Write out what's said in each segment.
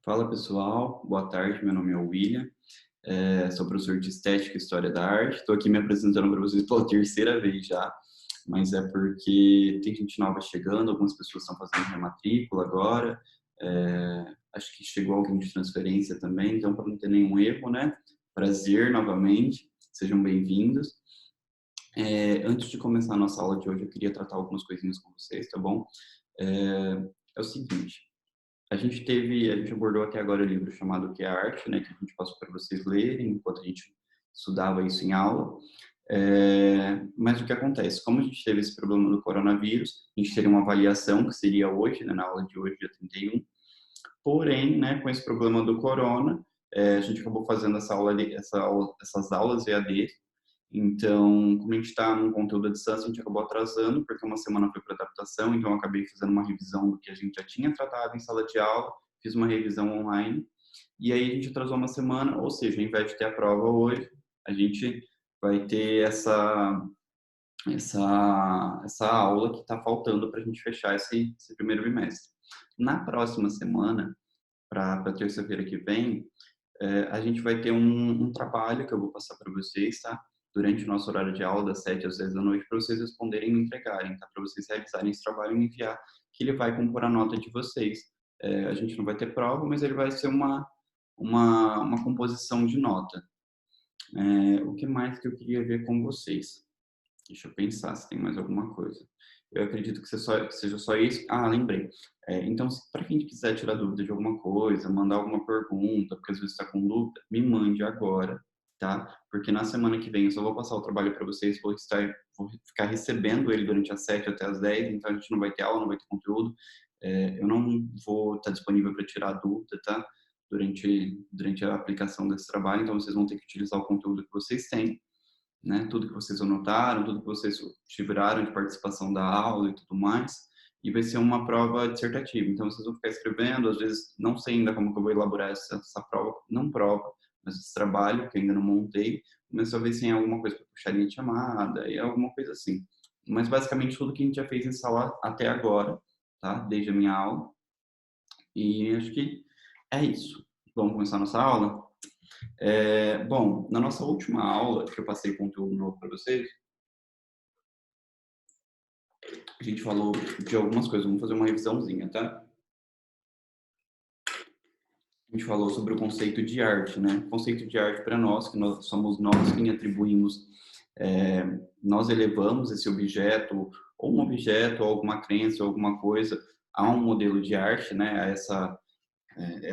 Fala pessoal, boa tarde, meu nome é William, sou professor de Estética e História da Arte. Estou aqui me apresentando para vocês pela terceira vez já, mas é porque tem gente nova chegando, algumas pessoas estão fazendo rematrícula agora, acho que chegou alguém de transferência também, então para não ter nenhum erro, né? Prazer novamente, sejam bem-vindos. Antes de começar a nossa aula de hoje, eu queria tratar algumas coisinhas com vocês, tá bom? É o seguinte, a gente abordou até agora o livro chamado O que é Arte, né, que a gente passou para vocês lerem enquanto a gente estudava isso em aula. Mas o que acontece? Como a gente teve esse problema do coronavírus, a gente teria uma avaliação que seria hoje, né, na aula de hoje, dia 31. Porém, né, com esse problema do corona, a gente acabou fazendo essas aulas EAD. Então, como a gente está num conteúdo à distância, a gente acabou atrasando, porque uma semana foi para adaptação, então eu acabei fazendo uma revisão do que a gente já tinha tratado em sala de aula, fiz uma revisão online, e aí a gente atrasou uma semana, ou seja, ao invés de ter a prova hoje, a gente vai ter essa aula que está faltando para a gente fechar esse primeiro bimestre. Na próxima semana, para terça-feira que vem, a gente vai ter um trabalho que eu vou passar para vocês, tá? Durante o nosso horário de aula, das 7 às 10 da noite, para vocês responderem e me entregarem, tá? Para vocês realizarem esse trabalho e me enviar, que ele vai compor a nota de vocês. A gente não vai ter prova, mas ele vai ser uma composição de nota. O que mais que eu queria ver com vocês? Deixa eu pensar se tem mais alguma coisa. Eu acredito que seja só isso. Ah, lembrei. Então, para quem quiser tirar dúvida de alguma coisa, mandar alguma pergunta, porque às vezes está com dúvida, me mande agora, tá? Porque na semana que vem eu só vou passar o trabalho para vocês, vou ficar recebendo ele durante as 7 até as 10, então a gente não vai ter aula, não vai ter conteúdo. Eu não vou estar disponível para tirar dúvida, tá? Durante a aplicação desse trabalho, então vocês vão ter que utilizar o conteúdo que vocês têm, né? Tudo que vocês anotaram, tudo que vocês tiveram de participação da aula e tudo mais, e vai ser uma prova dissertativa. Então, vocês vão ficar escrevendo, às vezes, não sei ainda como que eu vou elaborar essa prova, não prova, mas esse trabalho, que ainda não montei, mas talvez tenha alguma coisa para puxar linha de chamada e alguma coisa assim. Mas, basicamente, tudo que a gente já fez em sala até agora, tá? Desde a minha aula. E acho que é isso. Vamos começar a nossa aula? Bom, na nossa última aula, que eu passei conteúdo novo para vocês, a gente falou de algumas coisas. Vamos fazer uma revisãozinha, tá? A gente falou sobre o conceito de arte, né? O conceito de arte para nós, que nós somos nós quem atribuímos, nós elevamos esse objeto, ou um objeto, ou alguma crença, ou alguma coisa, a um modelo de arte, né? A essa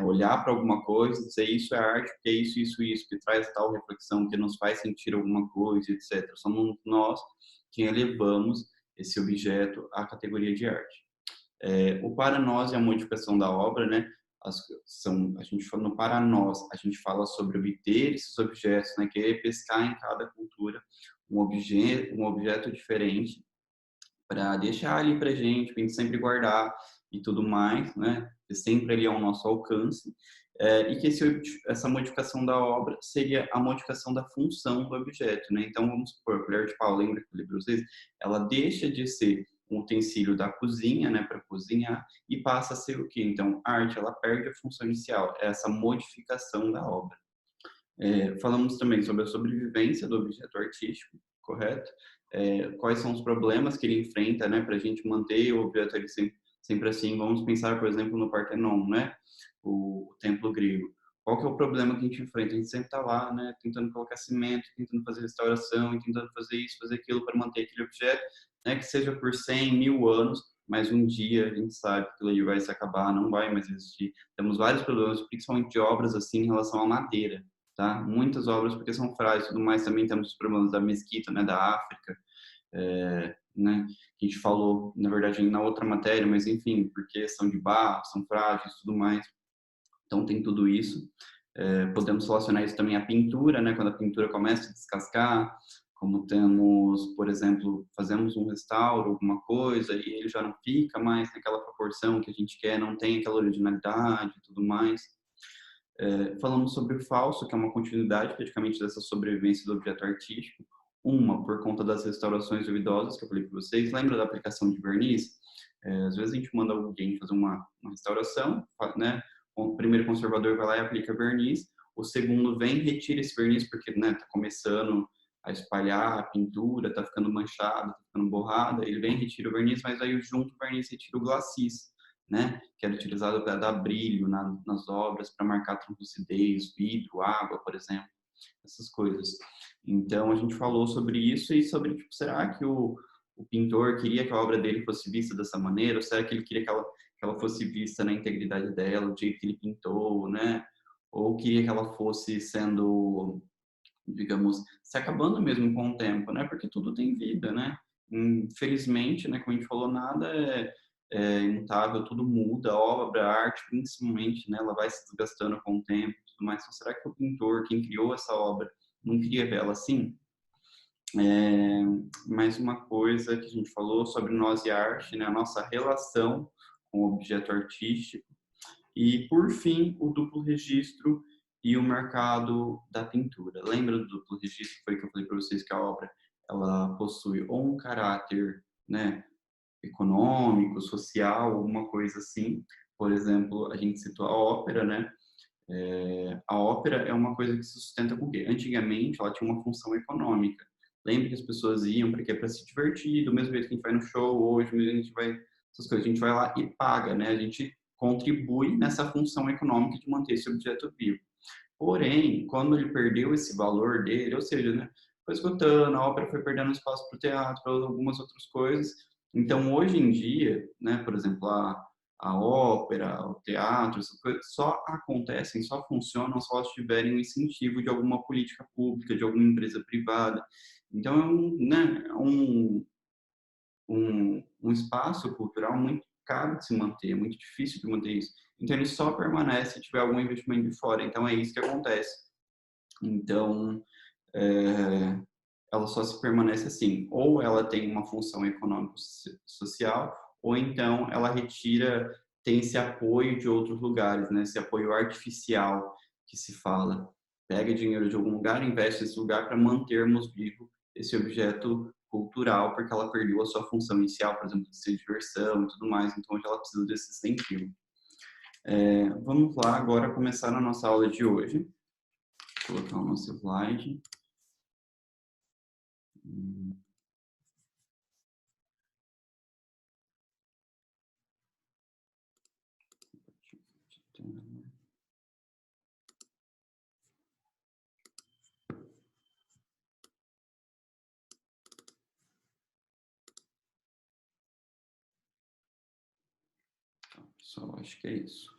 olhar para alguma coisa e dizer isso é arte, porque é isso, que traz tal reflexão, que nos faz sentir alguma coisa, etc. Somos nós quem elevamos esse objeto à categoria de arte. O para nós é a modificação da obra, né? A gente fala no para nós, a gente fala sobre obter esses objetos, né? Querer pescar em cada cultura um objeto diferente para deixar ali para gente sempre guardar e tudo mais, né? Sempre ali ao nosso alcance. E que essa modificação da obra seria a modificação da função do objeto, né? Então, vamos supor, a colher de pau, lembra que eu falei para vocês? Ela deixa de ser um utensílio da cozinha, né, para cozinhar, e passa a ser o quê? Então, a arte, ela perde a função inicial, é essa modificação da obra. Falamos também sobre a sobrevivência do objeto artístico, correto? Quais são os problemas que ele enfrenta, né, para a gente manter o objeto ali sempre assim. Vamos pensar, por exemplo, no Partenon, né, o templo grego. Qual que é o problema que a gente enfrenta? A gente sempre está lá, né, tentando colocar cimento, tentando fazer restauração, e tentando fazer isso, fazer aquilo para manter aquele objeto, né, que seja por 100, 1000 anos, mas um dia a gente sabe que aquilo ali vai se acabar, não vai mais existir. Temos vários problemas, principalmente de obras assim em relação à madeira, tá? Muitas obras porque são frágeis, tudo mais. Também temos os problemas da mesquita, né, da África, né, que a gente falou, na verdade, na outra matéria, mas enfim, porque são de barro, são frágeis, tudo mais. Então tem tudo isso. Podemos relacionar isso também à pintura, né, quando a pintura começa a descascar, como temos, por exemplo, fazemos um restauro, alguma coisa, e ele já não fica mais naquela proporção que a gente quer, não tem aquela originalidade e tudo mais. Falamos sobre o falso, que é uma continuidade praticamente dessa sobrevivência do objeto artístico. Uma, por conta das restaurações duvidosas que eu falei para vocês. Lembra da aplicação de verniz? Às vezes a gente manda alguém fazer uma restauração, né? o primeiro conservador vai lá e aplica verniz, o segundo vem e retira esse verniz, porque, né, tá começando a espalhar a pintura, tá ficando manchada, tá ficando borrada, ele vem e retira o verniz, mas aí junto o verniz retira o glacis, né, que era utilizado para dar brilho nas obras, para marcar translucidez, vidro, água, por exemplo, essas coisas. Então, a gente falou sobre isso e sobre, tipo, será que o pintor queria que a obra dele fosse vista dessa maneira? Ou será que ele queria que ela fosse vista na integridade dela, do jeito que ele pintou, né? Ou queria que ela fosse sendo, digamos, se acabando mesmo com o tempo, né? Porque tudo tem vida, né? Infelizmente, né, como a gente falou, nada é imutável, tudo muda, a obra, a arte, principalmente, né, ela vai se desgastando com o tempo e tudo mais. Então, será que o pintor, quem criou essa obra, não queria vê-la assim? Mais uma coisa que a gente falou sobre nós e a arte, né, a nossa relação com o objeto artístico. E, por fim, o duplo registro e o mercado da pintura. Lembra do duplo registro? Foi que eu falei para vocês que a obra ela possui ou um caráter, né, econômico, social, alguma coisa assim. Por exemplo, a gente citou a ópera, né? A ópera é uma coisa que se sustenta com o quê? Antigamente, ela tinha uma função econômica. Lembra que as pessoas iam para quê? Para se divertir, do mesmo jeito que a gente vai no show hoje, a gente vai essas coisas, a gente vai lá e paga, né? A gente contribui nessa função econômica de manter esse objeto vivo. Porém, quando ele perdeu esse valor dele, ou seja, né, foi esgotando, a ópera foi perdendo espaço para o teatro, para algumas outras coisas. Então, hoje em dia, né, por exemplo, a ópera, o teatro, essas coisas só acontecem, só funcionam se elas tiverem o incentivo de alguma política pública, de alguma empresa privada. Então, né, um espaço cultural muito caro de se manter, é muito difícil de manter isso. Então, ele só permanece se tiver algum investimento de fora. Então, é isso que acontece. Então, é, ela só se permanece assim. Ou ela tem uma função econômico-social, ou então ela retira, tem esse apoio de outros lugares, né? Esse apoio artificial que se fala. Pega dinheiro de algum lugar, investe nesse lugar para mantermos vivo esse objeto cultural, porque ela perdeu a sua função inicial, por exemplo, de ser diversão e tudo mais. Então, hoje ela precisa desse incentivo. Vamos lá agora começar a nossa aula de hoje. Vou colocar o nosso slide. Pessoal, acho que é isso.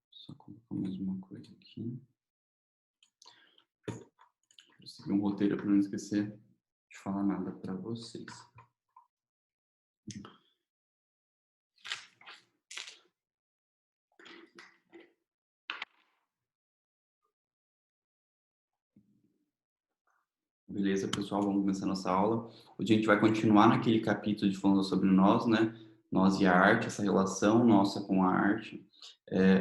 Só colocar mais uma coisa aqui. Vou seguir um roteiro para não esquecer de falar nada para vocês. Beleza, pessoal, vamos começar nossa aula. Hoje a gente vai continuar naquele capítulo de falando sobre nós, né? Nós e a arte, essa relação nossa com a arte.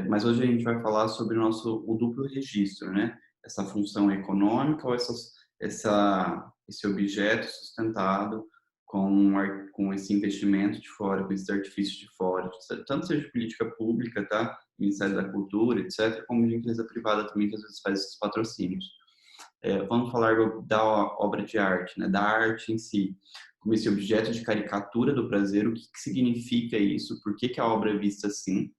Mas hoje a gente vai falar sobre o duplo registro, né? Essa função econômica ou esse objeto sustentado com esse investimento de fora, com esse artifício de fora, tanto seja de política pública, tá? Ministério da Cultura, etc., como de empresa privada também, que às vezes faz esses patrocínios. Vamos falar da obra de arte, né? Da arte em si, como esse objeto de caricatura do prazer, o que significa isso, por que a obra é vista assim.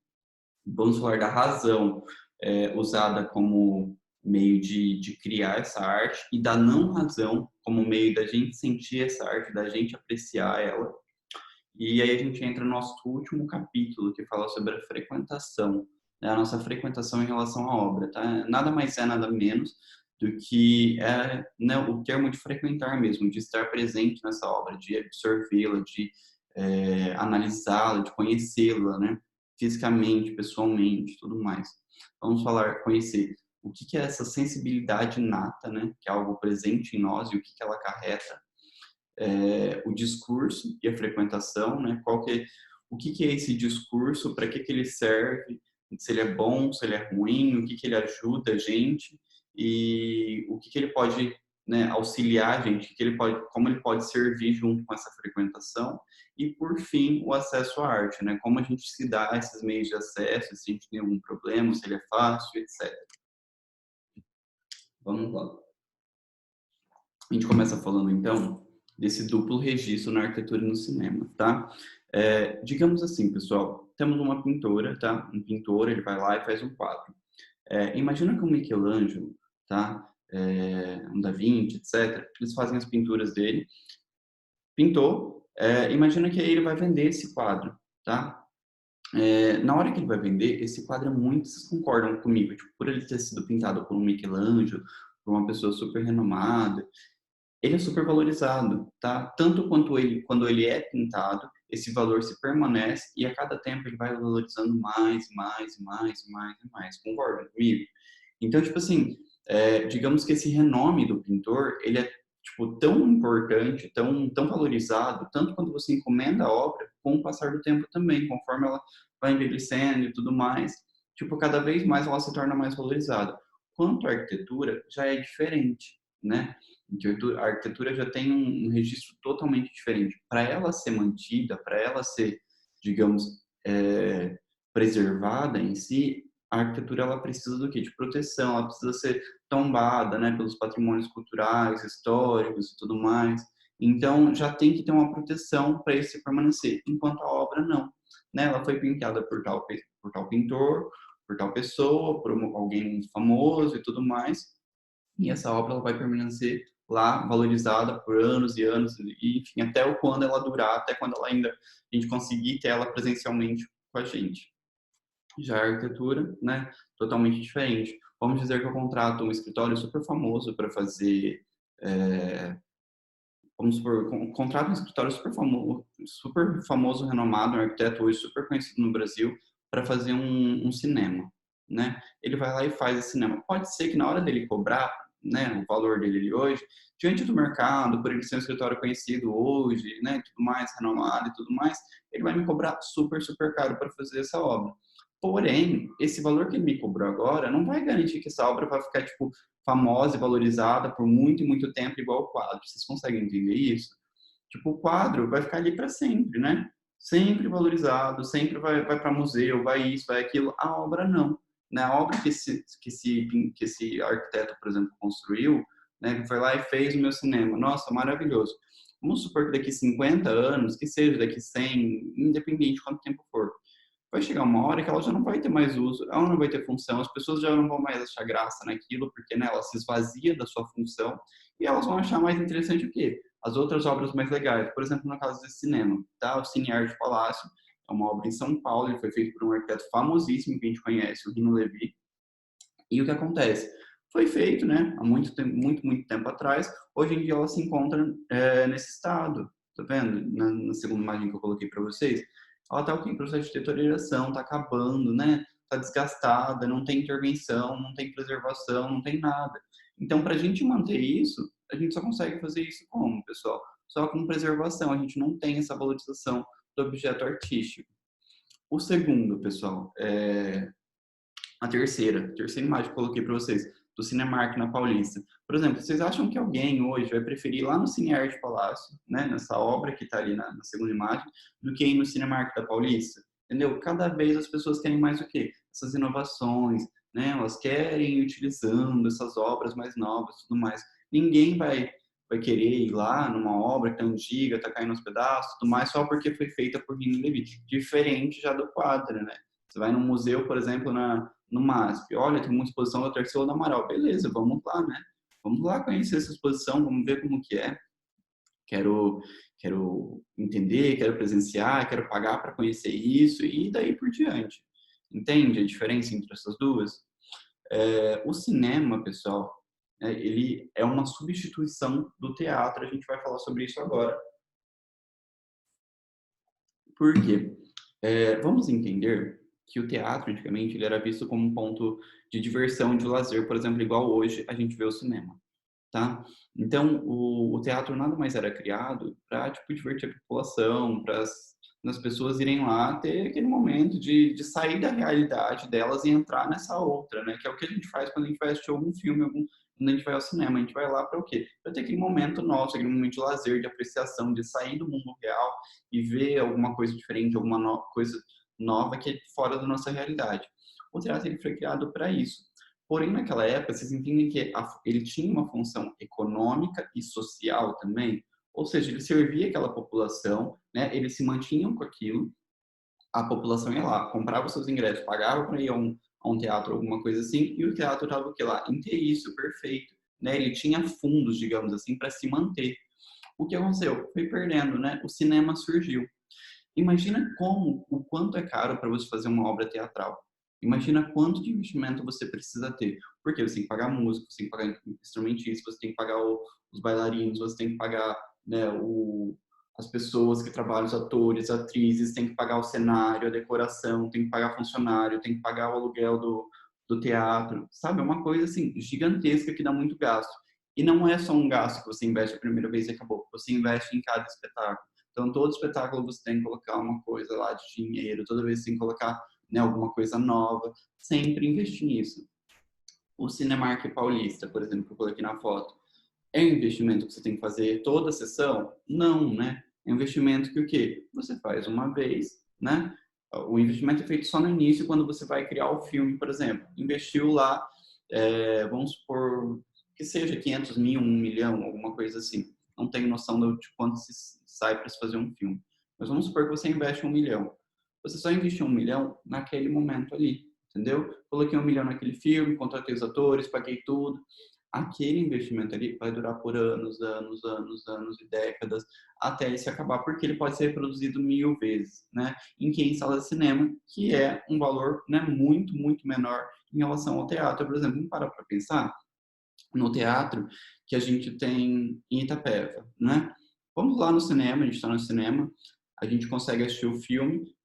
Vamos falar da razão usada como meio de criar essa arte e da não razão como meio da gente sentir essa arte, da gente apreciar ela. E aí a gente entra no nosso último capítulo, que fala sobre a frequentação, né? A nossa frequentação em relação à obra, tá? Nada mais é, nada menos do que né, o termo de frequentar mesmo, de estar presente nessa obra, de absorvê-la, de analisá-la, de conhecê-la, né? Fisicamente, pessoalmente, tudo mais. Vamos falar, conhecer o que é essa sensibilidade inata, né? Que é algo presente em nós e o que ela acarreta, o discurso e a frequentação, né? O que é esse discurso, para que ele serve, se ele é bom, se ele é ruim, o que ele ajuda a gente e o que ele pode né, auxiliar a gente, como ele pode servir junto com essa frequentação, e por fim o acesso à arte, né, como a gente se dá a esses meios de acesso, se a gente tem algum problema, se ele é fácil, etc. Vamos lá. A gente começa falando então desse duplo registro na arquitetura e no cinema, tá? Digamos assim, pessoal, temos uma pintora, tá? Um pintor, ele vai lá e faz um quadro. Imagina que um Michelangelo, tá? Um Da Vinci, etc. Eles fazem as pinturas dele, pintou. Imagina que aí ele vai vender esse quadro, tá? Na hora que ele vai vender, esse quadro é muito, vocês concordam comigo, tipo, por ele ter sido pintado por um Michelangelo, por uma pessoa super renomada, ele é super valorizado, tá? Tanto quanto ele, quando ele é pintado, esse valor se permanece e a cada tempo ele vai valorizando mais, mais, mais, mais e mais. Concorda comigo? Então, tipo assim, digamos que esse renome do pintor, ele é tipo tão importante, tão valorizado, tanto quando você encomenda a obra, com o passar do tempo também, conforme ela vai envelhecendo e tudo mais, tipo, cada vez mais ela se torna mais valorizada. Quanto à arquitetura, já é diferente, né? Então, a arquitetura já tem um registro totalmente diferente. Para ela ser mantida, para ela ser, digamos, preservada em si, a arquitetura ela precisa do quê? De proteção, ela precisa ser tombada, né, pelos patrimônios culturais, históricos e tudo mais. Então, já tem que ter uma proteção para isso permanecer, enquanto a obra não. Né? Ela foi pintada por tal pintor, por tal pessoa, por alguém famoso e tudo mais, e essa obra ela vai permanecer lá valorizada por anos e anos, e enfim, até o quando ela durar, até quando ela ainda a gente conseguir ter ela presencialmente com a gente. Já a arquitetura, né, totalmente diferente. Vamos dizer que eu contrato um escritório super famoso para fazer, vamos supor, contrato um escritório super famoso, renomado, um arquiteto hoje super conhecido no Brasil, para fazer um cinema, né? Ele vai lá e faz esse cinema. Pode ser que na hora dele cobrar, né, o valor dele hoje, diante do mercado, por ele ser um escritório conhecido hoje, né, tudo mais, renomado e tudo mais, ele vai me cobrar super, super caro para fazer essa obra. Porém, esse valor que ele me cobrou agora não vai garantir que essa obra vai ficar, tipo, famosa e valorizada por muito e muito tempo, igual o quadro. Vocês conseguem entender isso? Tipo, o quadro vai ficar ali para sempre, né? Sempre valorizado, sempre vai para museu, vai isso, vai aquilo. A obra não. Né? A obra que esse arquiteto, por exemplo, construiu, né, que foi lá e fez o meu cinema. Nossa, maravilhoso. Vamos supor que daqui 50 anos, que seja daqui 100, independente de quanto tempo for, vai chegar uma hora que ela já não vai ter mais uso, ela não vai ter função, as pessoas já não vão mais achar graça naquilo, porque né, ela se esvazia da sua função, e elas vão achar mais interessante o quê? As outras obras mais legais. Por exemplo, no caso desse cinema, tá? O Cine Arte Palácio é uma obra em São Paulo, ele foi feito por um arquiteto famosíssimo que a gente conhece, o Rino Levi. E o que acontece? Foi feito, né, há muito tempo, muito tempo atrás. Hoje em dia ela se encontra nesse estado, tá vendo? Na segunda imagem que eu coloquei para vocês, ela está em processo de deterioração, está acabando, né? Está desgastada, não tem intervenção, não tem preservação, não tem nada. Então, para a gente manter isso, a gente só consegue fazer isso como, pessoal? Só com preservação. A gente não tem essa valorização do objeto artístico. O segundo, pessoal, a terceira imagem que eu coloquei para vocês, do Cinemark na Paulista. Por exemplo, vocês acham que alguém hoje vai preferir ir lá no Cine Arte Palácio, né, nessa obra que está ali na segunda imagem, do que ir no Cinemark da Paulista? Entendeu? Cada vez as pessoas querem mais o quê? Essas inovações, né? Elas querem ir utilizando essas obras mais novas, tudo mais. Ninguém vai querer ir lá numa obra que está antiga, está caindo aos pedaços, tudo mais, só porque foi feita por Rino Levi. Diferente já do quadro, né? Você vai num museu, por exemplo, no MASP. Olha, tem uma exposição da Tarsila do Amaral. Beleza, vamos lá, né? Vamos lá conhecer essa exposição, vamos ver como que é. Quero entender, quero presenciar, quero pagar para conhecer isso e daí por diante. Entende a diferença entre essas duas? O cinema, pessoal, ele é uma substituição do teatro. A gente vai falar sobre isso agora. Por quê? Vamos entender que o teatro, antigamente, ele era visto como um ponto de diversão, de lazer, por exemplo, igual hoje a gente vê o cinema, tá? Então, o teatro nada mais era criado para, tipo, divertir a população, para as pessoas irem lá ter aquele momento de sair da realidade delas e entrar nessa outra, né? Que é o que a gente faz quando a gente vai assistir algum filme, quando a gente vai ao cinema, a gente vai lá para o quê? Para ter aquele momento nosso, aquele momento de lazer, de apreciação, de sair do mundo real e ver alguma coisa diferente, alguma coisa nova que é fora da nossa realidade. O teatro ele foi criado para isso. Porém, naquela época, vocês entendem que ele tinha uma função econômica e social também, ou seja, ele servia aquela população, né? Eles se mantinham com aquilo, a população ia lá, comprava seus ingressos, pagava para ir a um teatro, alguma coisa assim, e o teatro estava o que lá? Inteiriço, perfeito, né? Ele tinha fundos, digamos assim, para se manter. O que aconteceu? Foi perdendo, né? O cinema surgiu. Imagina o quanto é caro para você fazer uma obra teatral. Imagina quanto de investimento você precisa ter. Porque você tem que pagar músico, você tem que pagar instrumentista, você tem que pagar os bailarinos, você tem que pagar, né, as pessoas que trabalham, os atores, atrizes, tem que pagar o cenário, a decoração, tem que pagar funcionário, tem que pagar o aluguel do teatro. Sabe? É uma coisa assim gigantesca que dá muito gasto. E não é só um gasto que você investe a primeira vez e acabou. Você investe em cada espetáculo. Então, todo espetáculo você tem que colocar uma coisa lá de dinheiro, toda vez você tem que colocar, né, alguma coisa nova, sempre investir nisso. O Cinemark Paulista, por exemplo, que eu coloquei na foto, é um investimento que você tem que fazer toda a sessão? Não, né? É um investimento que o quê? Você faz uma vez, né? O investimento é feito só no início, quando você vai criar o filme, por exemplo. Investiu lá, vamos supor que seja 500 mil, 1 milhão, alguma coisa assim. Não tenho noção de quanto se sai para se fazer um filme. Mas vamos supor que você investe 1 milhão. Você só investiu 1 milhão naquele momento ali, entendeu? Coloquei 1 milhão naquele filme, contratei os atores, paguei tudo. Aquele investimento ali vai durar por anos, anos, anos, anos e décadas até ele se acabar, porque ele pode ser reproduzido 1000 vezes, né? Em sala de cinema, que é um valor, né, muito, muito menor em relação ao teatro. Por exemplo, vamos parar para pensar no teatro que a gente tem em Itapeva, né? Vamos lá no cinema, a gente está no cinema, a gente consegue assistir o filme,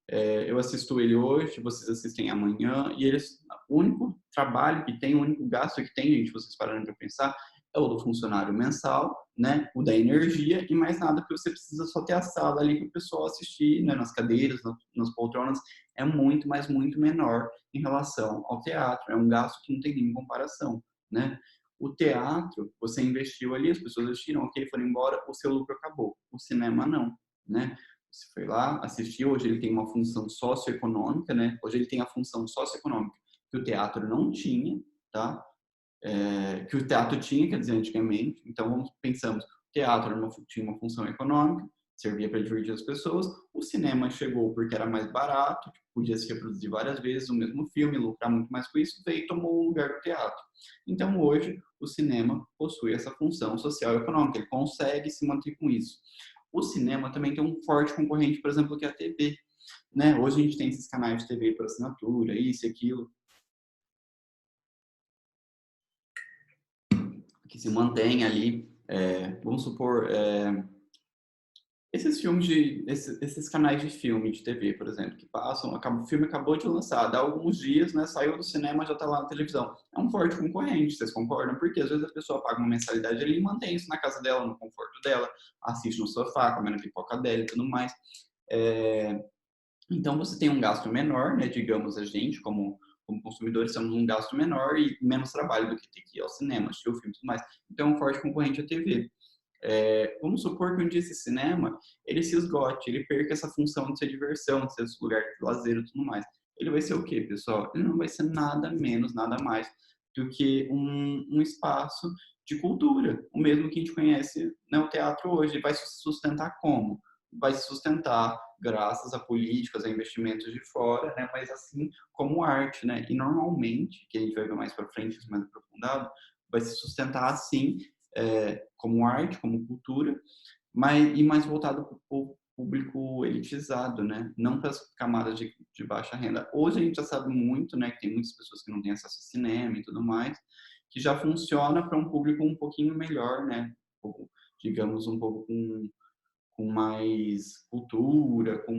eu assisto ele hoje, vocês assistem amanhã, e eles, o único trabalho que tem, o único gasto que tem, gente, vocês pararem para pensar, é o do funcionário mensal, né? O da energia e mais nada, porque você precisa só ter a sala ali para o pessoal assistir, né? Nas cadeiras, nas poltronas, é muito, mas muito menor em relação ao teatro, é um gasto que não tem nenhuma comparação, né? O teatro, você investiu ali, as pessoas assistiram, ok, foram embora, o seu lucro acabou. O cinema não, né? Você foi lá, assistiu, hoje ele tem uma função socioeconômica, né? Hoje ele tem a função socioeconômica que o teatro não tinha, tá? Que o teatro tinha, quer dizer, antigamente. Então, pensamos, o teatro tinha uma função econômica, servia para divertir as pessoas. O cinema chegou porque era mais barato, podia se reproduzir várias vezes o mesmo filme, lucrar muito mais com isso, veio e tomou o lugar do teatro. Então, hoje, o cinema possui essa função social e econômica, ele consegue se manter com isso. O cinema também tem um forte concorrente, por exemplo, que é a TV. Né? Hoje a gente tem esses canais de TV por assinatura, isso e aquilo, que se mantém ali, vamos supor, esses filmes esses canais de filme de TV, por exemplo, que passam, o filme acabou de lançar, dá alguns dias, né, saiu do cinema, já está lá na televisão. É um forte concorrente, vocês concordam? Porque às vezes a pessoa paga uma mensalidade ali e mantém isso na casa dela, no conforto dela, assiste no sofá, comendo a pipoca dela e tudo mais. É, então você tem um gasto menor, né, digamos a gente, como consumidores, temos um gasto menor e menos trabalho do que ter que ir ao cinema, assistir o filme e tudo mais. Então é um forte concorrente à TV. Vamos supor que um dia esse cinema ele se esgote, ele perca essa função de ser diversão, de ser esse lugar de lazer e tudo mais. Ele vai ser o quê, pessoal? Ele não vai ser nada menos, nada mais do que um espaço de cultura, o mesmo que a gente conhece, né, o teatro hoje. Ele vai se sustentar como? Vai se sustentar graças a políticas, a investimentos de fora, né, mas assim como arte, né? E normalmente, que a gente vai ver mais para frente, isso mais aprofundado, vai se sustentar assim, como arte, como cultura, mas e mais voltado para o público elitizado, né? Não para as camadas de baixa renda. Hoje a gente já sabe muito, né, que tem muitas pessoas que não têm acesso ao cinema e tudo mais, que já funciona para um público um pouquinho melhor, né? Digamos, um pouco com mais cultura, com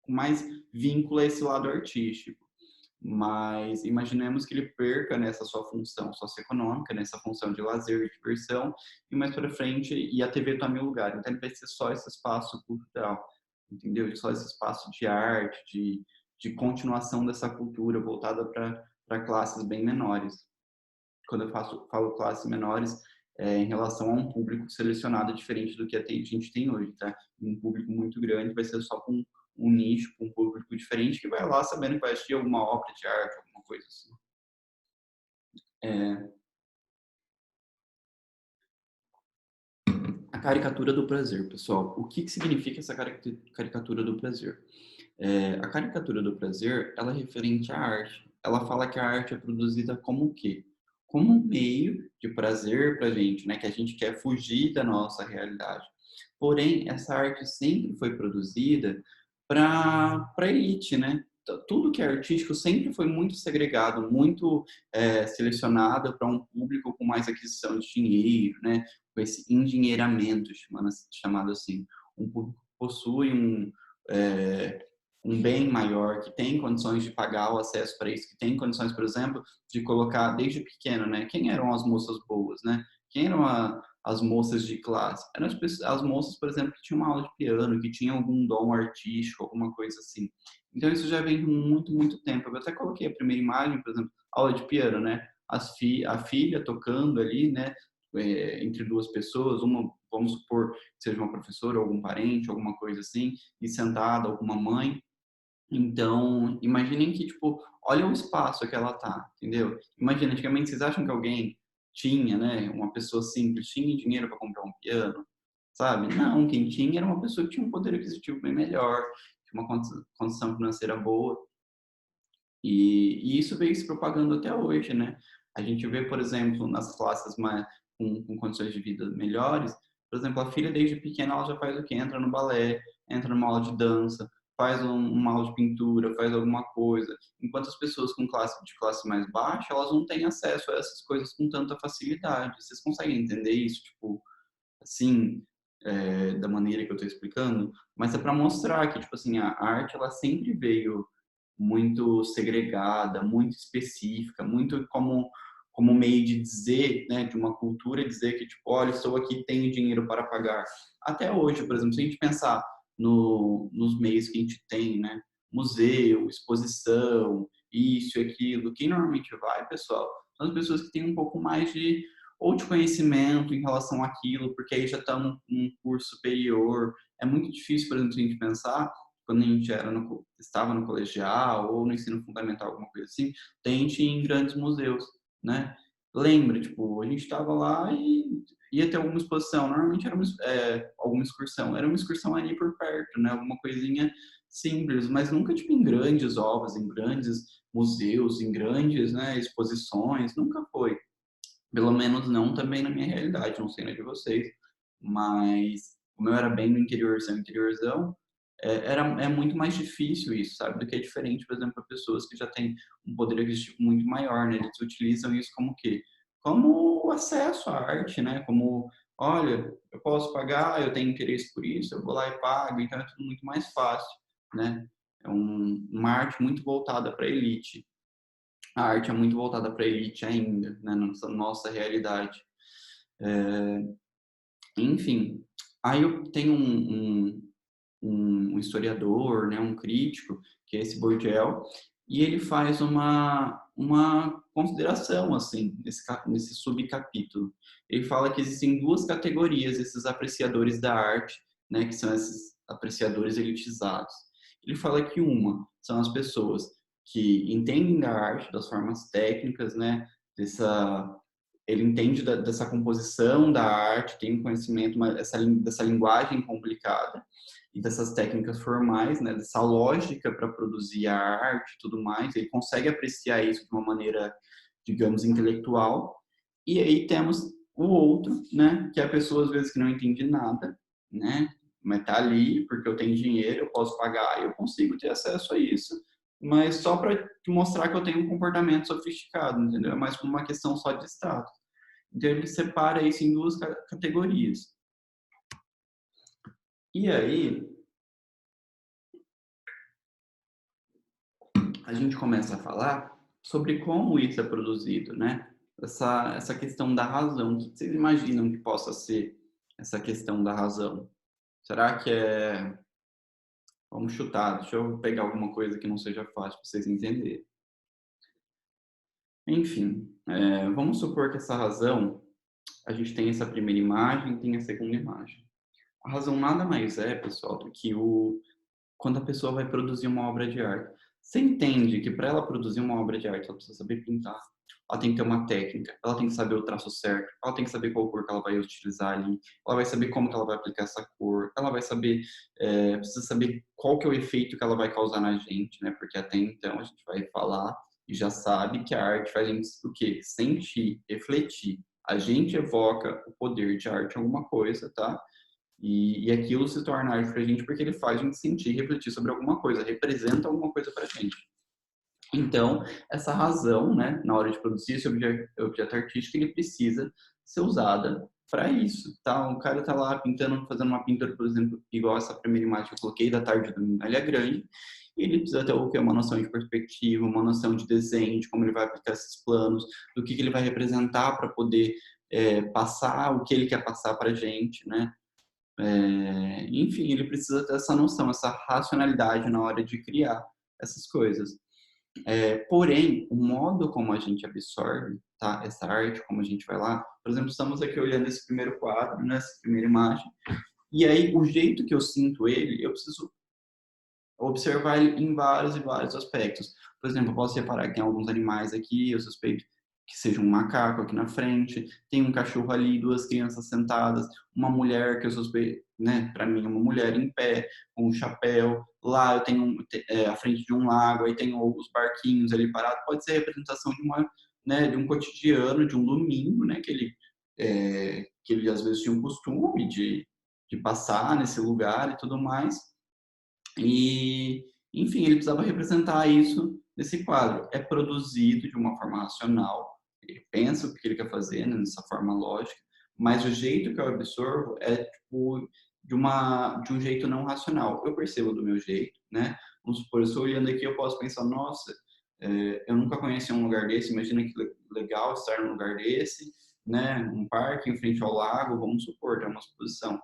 mais vínculo a esse lado artístico. Mas imaginemos que ele perca nessa sua função socioeconômica, nessa função de lazer e diversão, e mais para frente, e a TV tome o lugar. Então ele vai ser só esse espaço cultural, entendeu? Só esse espaço de arte, de continuação dessa cultura voltada para classes bem menores. quando eu falo classes menores, em relação a um público selecionado diferente do que a gente tem hoje, tá? Um público muito grande vai ser só com um nicho, com um público diferente que vai lá sabendo que vai assistir alguma obra de arte, alguma coisa assim. É, a caricatura do prazer, pessoal. O que significa essa caricatura do prazer? A caricatura do prazer, ela é referente à arte. Ela fala que a arte é produzida como o quê? Como um meio de prazer para a gente, né? Que a gente quer fugir da nossa realidade. Porém, essa arte sempre foi produzida para elite, né? Tudo que é artístico sempre foi muito segregado, muito selecionado para um público com mais aquisição de dinheiro, né? Com esse endinheiramento, chamado assim. Um público que possui é, um bem maior, que tem condições de pagar o acesso para isso, que tem condições, por exemplo, de colocar desde pequeno, né? Quem eram as moças boas, né? Quem eram as moças de classe? Eram as moças, por exemplo, que tinham uma aula de piano, que tinham algum dom artístico, alguma coisa assim. Então isso já vem de muito, muito tempo. Eu até coloquei a primeira imagem, por exemplo, aula de piano, né? A filha tocando ali, né? Entre duas pessoas, uma, vamos supor, seja uma professora, algum parente, alguma coisa assim, e sentada, alguma mãe. Então, imaginem que, tipo, olha o espaço que ela tá, entendeu? Imagina, antigamente vocês acham que alguém tinha, né, uma pessoa simples, tinha dinheiro para comprar um piano, sabe? Não, quem tinha era uma pessoa que tinha um poder aquisitivo bem melhor, tinha uma condição financeira boa, e isso veio se propagando até hoje, né? A gente vê, por exemplo, nas classes mais, com condições de vida melhores, por exemplo, a filha desde pequena ela já faz o quê? Entra no balé, entra numa aula de dança, faz uma aula de pintura, faz alguma coisa. Enquanto as pessoas de classe mais baixa, elas não têm acesso a essas coisas com tanta facilidade. Vocês conseguem entender isso, tipo, assim, da maneira que eu estou explicando? Mas é para mostrar que, tipo assim, a arte ela sempre veio muito segregada, muito específica, muito como meio de dizer, né, de uma cultura dizer que tipo, olha, estou aqui, tenho dinheiro para pagar. Até hoje, por exemplo, se a gente pensar nos meios que a gente tem, né, museu, exposição, isso e aquilo, quem normalmente vai, pessoal, são as pessoas que têm um pouco mais de ou de conhecimento em relação àquilo, porque aí já está num curso superior. É muito difícil, por exemplo, a gente pensar quando a gente estava no colegial ou no ensino fundamental, alguma coisa assim, tente ir em grandes museus, né? Lembra, tipo, a gente estava lá e ia ter alguma exposição, normalmente era alguma excursão, era uma excursão ali por perto, né? Alguma coisinha simples, mas nunca tipo em grandes obras, em grandes museus, em grandes, né, exposições, nunca foi. Pelo menos não também na minha realidade, não sei na de vocês, mas como eu era bem no interiorzão, é muito mais difícil isso, sabe? Do que é diferente, por exemplo, para pessoas que já têm um poder aquisitivo muito maior, né? Eles utilizam isso como o quê? Como acesso à arte, né? Como, olha, eu posso pagar, eu tenho interesse por isso, eu vou lá e pago, então é tudo muito mais fácil, né? É uma arte muito voltada para a elite. A arte é muito voltada para a elite ainda, né? Na nossa realidade. É, enfim, aí eu tenho um historiador, né, um crítico, que é esse Bourdieu, e ele faz uma consideração, assim, nesse subcapítulo. Ele fala que existem duas categorias, esses apreciadores da arte, né, que são esses apreciadores elitizados. Ele fala que uma são as pessoas que entendem da arte, das formas técnicas, né, ele entende dessa composição da arte, tem um conhecimento dessa linguagem complicada e dessas técnicas formais, né, dessa lógica para produzir a arte e tudo mais. Ele consegue apreciar isso de uma maneira, digamos, intelectual. E aí temos o outro, né, que é a pessoa às vezes que não entende nada, né, mas tá ali porque eu tenho dinheiro, eu posso pagar, eu consigo ter acesso a isso, mas só para te mostrar que eu tenho um comportamento sofisticado, entendeu? É mais como uma questão só de status. Então ele separa isso em duas categorias. E aí a gente começa a falar sobre como isso é produzido, né? Essa questão da razão. O que vocês imaginam que possa ser essa questão da razão? Será que é. Vamos chutar, deixa eu pegar alguma coisa que não seja fácil para vocês entenderem. Enfim, vamos supor que essa razão, a gente tem essa primeira imagem, tem a segunda imagem. A razão nada mais é, pessoal, do que quando a pessoa vai produzir uma obra de arte. Você entende que para ela produzir uma obra de arte, ela precisa saber pintar, ela tem que ter uma técnica, ela tem que saber o traço certo, ela tem que saber qual cor que ela vai utilizar ali, ela vai saber como que ela vai aplicar essa cor, ela vai saber, precisa saber qual que é o efeito que ela vai causar na gente, né? Porque até então a gente vai falar e já sabe que a arte faz a gente o quê? Sentir, refletir. A gente evoca o poder de arte em alguma coisa, tá? E aquilo se torna arte pra gente porque ele faz a gente sentir, refletir sobre alguma coisa, representa alguma coisa pra gente. Então, essa razão, né, na hora de produzir esse objeto artístico, ele precisa ser usada para isso, tá? O cara tá lá pintando, fazendo uma pintura, por exemplo, igual essa primeira imagem que eu coloquei da tarde do domingo, ele é grande, e ele precisa ter o quê? Uma noção de perspectiva, uma noção de desenho, de como ele vai aplicar esses planos, do que ele vai representar para poder passar o que ele quer passar para gente, né? Enfim, ele precisa ter essa noção, essa racionalidade na hora de criar essas coisas. Porém, o modo como a gente absorve, tá, essa arte, como a gente vai lá, por exemplo, estamos aqui olhando esse primeiro quadro, né, essa primeira imagem, e aí o jeito que eu sinto ele, eu preciso observar ele em vários e vários aspectos. Por exemplo, eu posso reparar que tem alguns animais aqui, eu suspeito que seja um macaco aqui na frente, tem um cachorro ali, duas crianças sentadas, uma mulher que eu suspeito, né, para mim, uma mulher em pé, com um chapéu. Lá eu tenho a frente de um lago, aí tenho os barquinhos ali parados. Pode ser a representação de né, de um cotidiano, de um domingo, né, que ele às vezes tinha um costume de passar nesse lugar e tudo mais. E, enfim, ele precisava representar isso nesse quadro. É produzido de uma forma racional, ele pensa o que ele quer fazer, né, nessa forma lógica, mas o jeito que eu absorvo é tipo de um jeito não racional. Eu percebo do meu jeito, né? Vamos supor, eu estou olhando aqui, eu posso pensar, nossa, eu nunca conheci um lugar desse, imagina que legal estar num lugar desse, né? Um parque em frente ao lago, vamos supor, é uma suposição.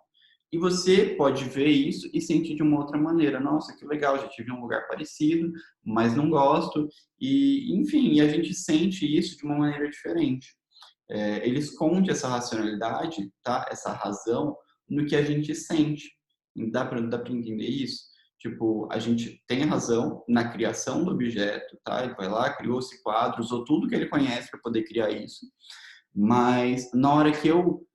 E você pode ver isso e sentir de uma outra maneira. Nossa, que legal, já tive um lugar parecido, mas não gosto. E, enfim, a gente sente isso de uma maneira diferente. Ele esconde essa racionalidade, tá? Essa razão no que a gente sente. Dá para entender isso? Tipo, a gente tem razão na criação do objeto, tá? Ele vai lá, criou esse quadro, usou tudo que ele conhece para poder criar isso. Mas na hora que eu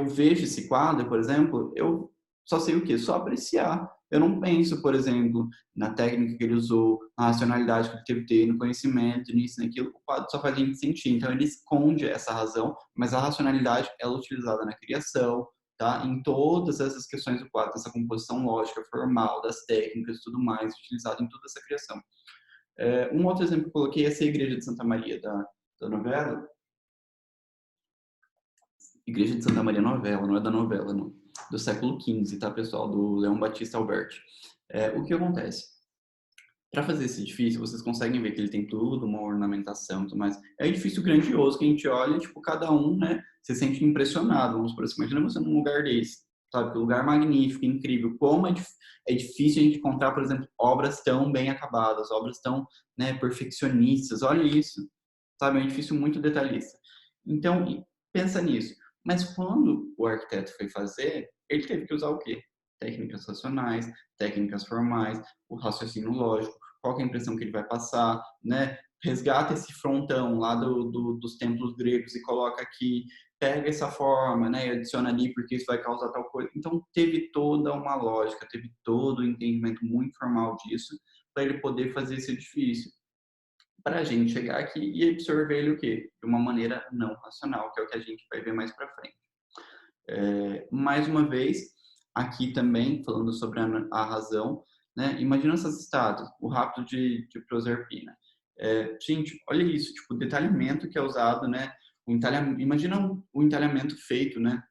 vejo esse quadro, por exemplo, eu só sei o quê? Só apreciar. Eu não penso, por exemplo, na técnica que ele usou, na racionalidade que ele teve que ter, no conhecimento, nisso, naquilo. O quadro só faz a gente sentir. Então, ele esconde essa razão, mas a racionalidade ela é utilizada na criação, tá? Em todas essas questões do quadro, essa composição lógica, formal, das técnicas e tudo mais, utilizado em toda essa criação. Um outro exemplo que eu coloquei é essa igreja de Santa Maria da novela. Igreja de Santa Maria Novela, não é da novela, não. Do século XV, tá, pessoal? Do Leão Batista Alberti. O que acontece? Para fazer esse edifício, vocês conseguem ver que ele tem tudo, uma ornamentação e tudo mais. É um edifício grandioso que a gente olha, tipo, cada um, né, se sente impressionado. Vamos por assim, imagina você num lugar desse, sabe? Que lugar magnífico, incrível. Como é difícil a gente encontrar, por exemplo, obras tão bem acabadas, obras tão, né, perfeccionistas. Olha isso, sabe? É um edifício muito detalhista. Então, pensa nisso. Mas quando o arquiteto foi fazer, ele teve que usar o quê? Técnicas racionais, técnicas formais, o raciocínio lógico, qual é a impressão que ele vai passar, né? Resgata esse frontão lá dos templos gregos e coloca aqui, pega essa forma, né? E adiciona ali porque isso vai causar tal coisa. Então teve toda uma lógica, teve todo o entendimento muito formal disso para ele poder fazer esse edifício. Para a gente chegar aqui e absorver ele o quê? De uma maneira não racional, que é o que a gente vai ver mais para frente. Mais uma vez, aqui também, falando sobre a razão, né? Imagina essas estátuas, o rapto de Proserpina. Gente, olha isso, tipo, o detalhamento que é usado, né? Imagina o entalhamento feito, né?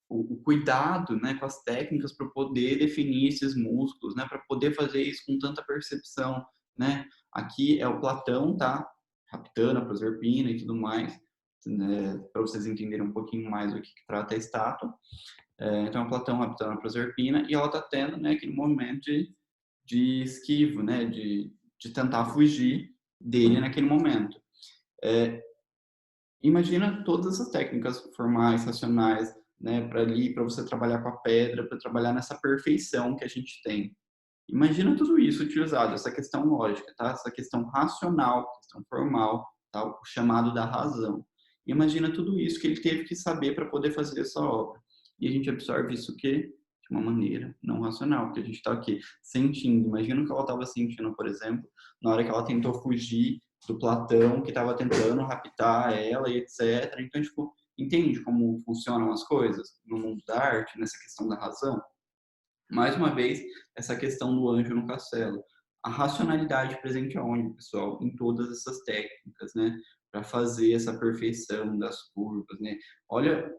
O cuidado, né, com as técnicas para poder definir esses músculos, né? Para poder fazer isso com tanta percepção, né? Aqui é o Platão, tá? Raptando a Proserpina e tudo mais, né? Para vocês entenderem um pouquinho mais do que trata a estátua. Então, Platão raptando a Proserpina e ela está tendo, né, aquele movimento de esquivo, né, de tentar fugir dele naquele momento. Imagina todas essas técnicas formais, racionais, né, para você trabalhar com a pedra, para trabalhar nessa perfeição que a gente tem. Imagina tudo isso utilizado, essa questão lógica, tá? Essa questão racional, questão formal, tá? O chamado da razão. Imagina tudo isso que ele teve que saber para poder fazer essa obra. E a gente absorve isso o quê? De uma maneira não racional, porque a gente está aqui sentindo. Imagina o que ela estava sentindo, por exemplo, na hora que ela tentou fugir do Platão, que estava tentando raptar ela e etc. Então, tipo, entende como funcionam as coisas no mundo da arte, nessa questão da razão? Mais uma vez, essa questão do anjo no castelo. A racionalidade presente aonde, pessoal? Em todas essas técnicas, né? Para fazer essa perfeição das curvas, né? Olha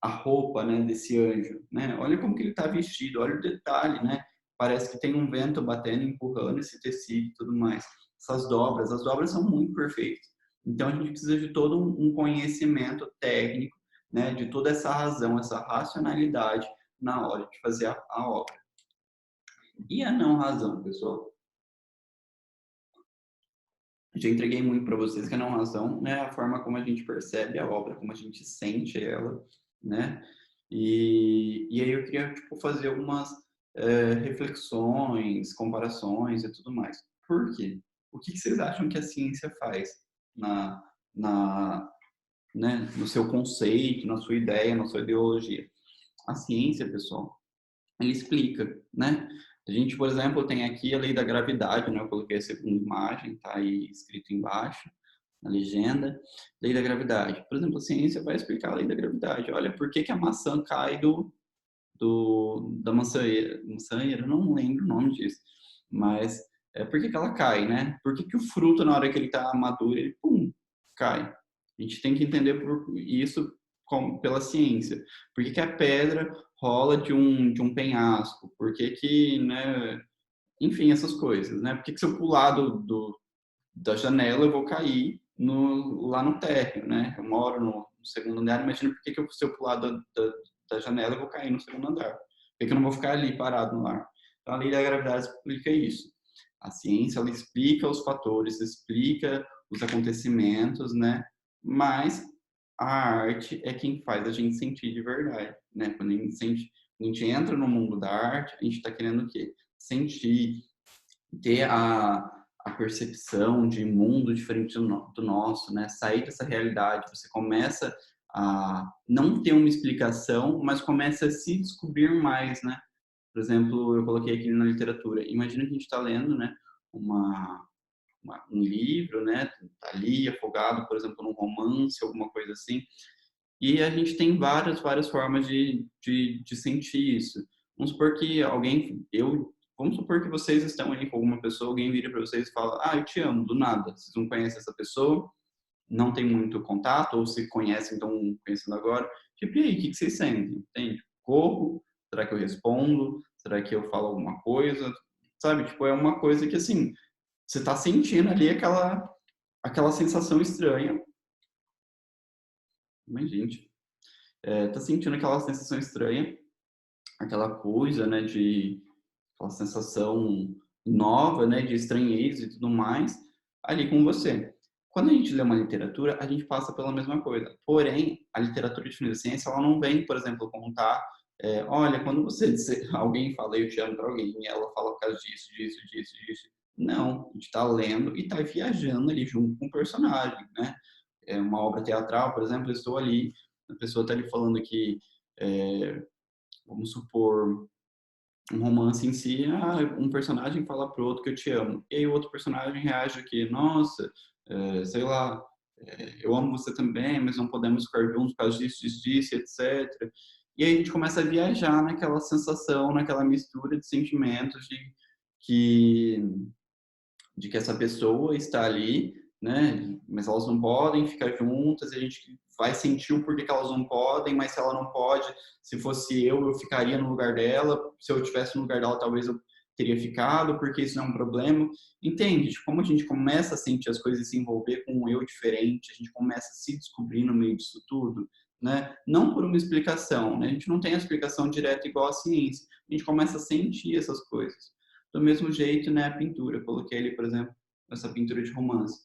a roupa, né, desse anjo, né? Olha como que ele está vestido, olha o detalhe, né? Parece que tem um vento batendo, empurrando esse tecido e tudo mais. Essas dobras, as dobras são muito perfeitas. Então, a gente precisa de todo um conhecimento técnico, né? De toda essa razão, essa racionalidade na hora de fazer a obra. E a não razão, pessoal? Já entreguei muito para vocês que a não razão, né, é a forma como a gente percebe a obra, como a gente sente ela, né? E aí eu queria tipo, fazer algumas reflexões, comparações e tudo mais. Por quê? O que vocês acham que a ciência faz na, na, né, no seu conceito, na sua ideia, na sua ideologia? A ciência, pessoal, ele explica, né? A gente, por exemplo, tem aqui a lei da gravidade, né? Eu coloquei a segunda imagem, tá aí escrito embaixo, na legenda, lei da gravidade. Por exemplo, a ciência vai explicar a lei da gravidade. Olha, por que que a maçã cai da maçãeira, não lembro o nome disso, mas por que que ela cai, né? Por que que o fruto, na hora que ele está maduro, ele, pum, cai? A gente tem que entender isso pela ciência. Por que que a pedra rola de um penhasco? Por que que, né? Enfim, essas coisas, né? Por que que se eu pular da janela eu vou cair lá no térreo, né? Eu moro no segundo andar, imagina por que que se eu pular da janela eu vou cair no segundo andar. Por que que eu não vou ficar ali parado no ar? Então, a lei da gravidade explica isso. A ciência, ela explica os fatores, explica os acontecimentos, né? Mas a arte é quem faz a gente sentir de verdade, né? Quando a gente entra no mundo da arte, a gente está querendo o quê? Sentir, ter a percepção de mundo diferente do nosso, né? Sair dessa realidade, você começa a não ter uma explicação, mas começa a se descobrir mais, né? Por exemplo, eu coloquei aqui na literatura. Imagina que a gente está lendo, né? Uma, um livro, né? Tá ali afogado, por exemplo, num romance, alguma coisa assim. E a gente tem várias formas de sentir isso. Vamos supor que vamos supor que vocês estão aí com alguma pessoa, alguém vira para vocês e fala, eu te amo, do nada. Vocês não conhecem essa pessoa, não tem muito contato, ou se conhecem, estão conhecendo agora. Tipo, e aí, o que vocês sentem? Entende? Corro? Será que eu respondo? Será que eu falo alguma coisa? Sabe? Tipo, é uma coisa que, assim, você está sentindo ali aquela sensação estranha. Mas, gente, tá sentindo aquela sensação estranha, aquela coisa, né, aquela sensação nova, né, de estranheza e tudo mais, ali com você. Quando a gente lê uma literatura, a gente passa pela mesma coisa. Porém, a literatura de ciência, ela não vem, por exemplo, contar, olha, quando alguém fala eu te amo para alguém, e ela fala por causa disso. Não, a gente está lendo e está viajando ali junto com o personagem, né? É uma obra teatral, por exemplo, eu estou ali, a pessoa está ali falando que, vamos supor, um romance em si, um personagem fala pro outro que eu te amo, e aí o outro personagem reage que, nossa, sei lá, eu amo você também, mas não podemos ficar juntos por causa disso, etc. E aí a gente começa a viajar naquela sensação, naquela mistura de sentimentos que de que essa pessoa está ali, né? Mas elas não podem ficar juntas, e a gente vai sentir o porquê que elas não podem, mas se ela não pode, se fosse eu ficaria no lugar dela, se eu tivesse no lugar dela, talvez eu teria ficado, porque isso não é um problema. Entende? Tipo, como a gente começa a sentir as coisas e se envolver com um eu diferente, a gente começa a se descobrir no meio disso tudo, né? Não por uma explicação, né? A gente não tem a explicação direta igual a ciência. A gente começa a sentir essas coisas. Do mesmo jeito, né, a pintura. Eu coloquei ali, por exemplo, essa pintura de romance.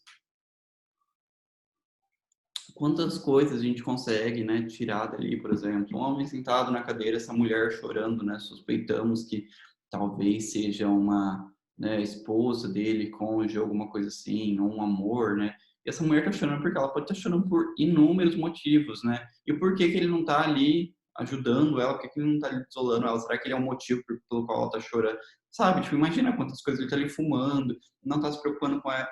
quantas coisas a gente consegue, né, tirar dali, por exemplo, um homem sentado na cadeira, essa mulher chorando, né, suspeitamos que talvez seja uma, né, esposa dele, cônjuge, alguma coisa assim, ou um amor, né, e essa mulher tá chorando porque ela pode estar chorando por inúmeros motivos, né, e por que que ele não tá ali ajudando ela, por que que ele não tá ali isolando ela, será que ele é um motivo pelo qual ela tá chorando, sabe, tipo, imagina quantas coisas ele tá ali fumando, não tá se preocupando com ela.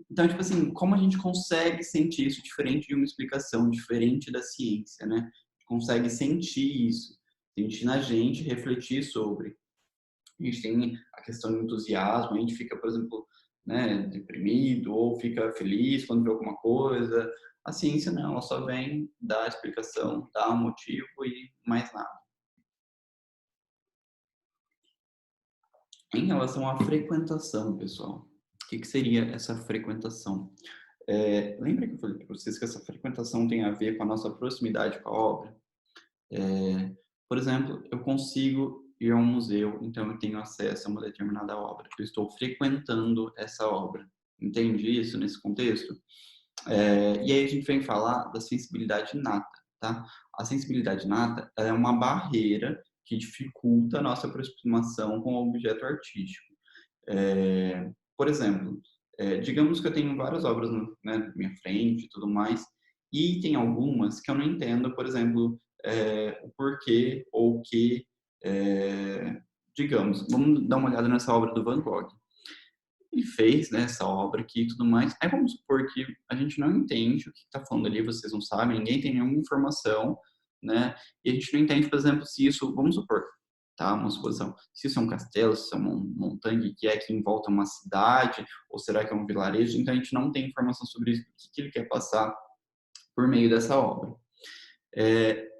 Então, tipo assim, como a gente consegue sentir isso diferente de uma explicação, diferente da ciência, né? A gente consegue sentir isso, sentir na gente, refletir sobre. A gente tem a questão do entusiasmo, a gente fica, por exemplo, né, deprimido ou fica feliz quando vê alguma coisa. A ciência não, ela só vem dar a explicação, dar um motivo e mais nada. Em relação à frequentação, pessoal, o que que seria essa frequentação? Lembra que eu falei para vocês que essa frequentação tem a ver com a nossa proximidade com a obra? Por exemplo, eu consigo ir a um museu, então eu tenho acesso a uma determinada obra. Eu estou frequentando essa obra. Entende isso nesse contexto? E aí a gente vem falar da sensibilidade inata, tá? A sensibilidade inata é uma barreira que dificulta a nossa aproximação com o objeto artístico. Por exemplo, digamos que eu tenho várias obras, né, na minha frente e tudo mais, e tem algumas que eu não entendo, por exemplo, o porquê ou o que, digamos, vamos dar uma olhada nessa obra do Van Gogh. Ele fez, né, essa obra aqui e tudo mais. Aí vamos supor que a gente não entende o que está falando ali, vocês não sabem, ninguém tem nenhuma informação, né? E a gente não entende, por exemplo, se isso, vamos supor, tá? Uma suposição, se isso é um castelo, se isso é uma montanha que é aqui em volta uma cidade, ou será que é um vilarejo? Então a gente não tem informação sobre isso, o que ele quer passar por meio dessa obra.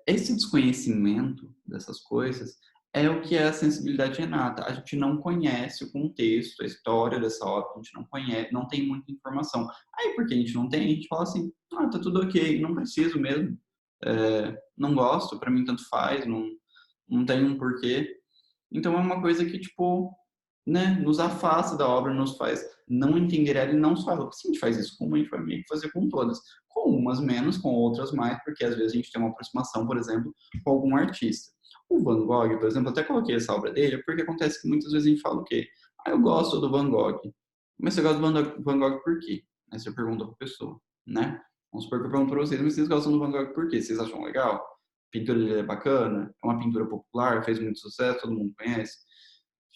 Esse desconhecimento dessas coisas é o que é a sensibilidade renata. A gente não conhece o contexto, a história dessa obra, a gente não conhece, não tem muita informação. Aí, porque a gente não tem, a gente fala assim, tá tudo ok, não preciso mesmo, não gosto, para mim tanto faz, não tem um porquê. Então é uma coisa que, tipo, né, nos afasta da obra, nos faz não entender ela e não só ela. Porque se a gente faz isso com uma, a gente vai meio que fazer com todas. Com umas menos, com outras mais, porque às vezes a gente tem uma aproximação, por exemplo, com algum artista. O Van Gogh, por exemplo, até coloquei essa obra dele, porque acontece que muitas vezes a gente fala o quê? Ah, eu gosto do Van Gogh. Mas você gosta do Van Gogh por quê? Aí você pergunta pra pessoa, né? Vamos supor que eu pergunto pra vocês, mas vocês gostam do Van Gogh por quê? Vocês acham legal? A pintura dele é bacana? É uma pintura popular? Fez muito sucesso? Todo mundo conhece?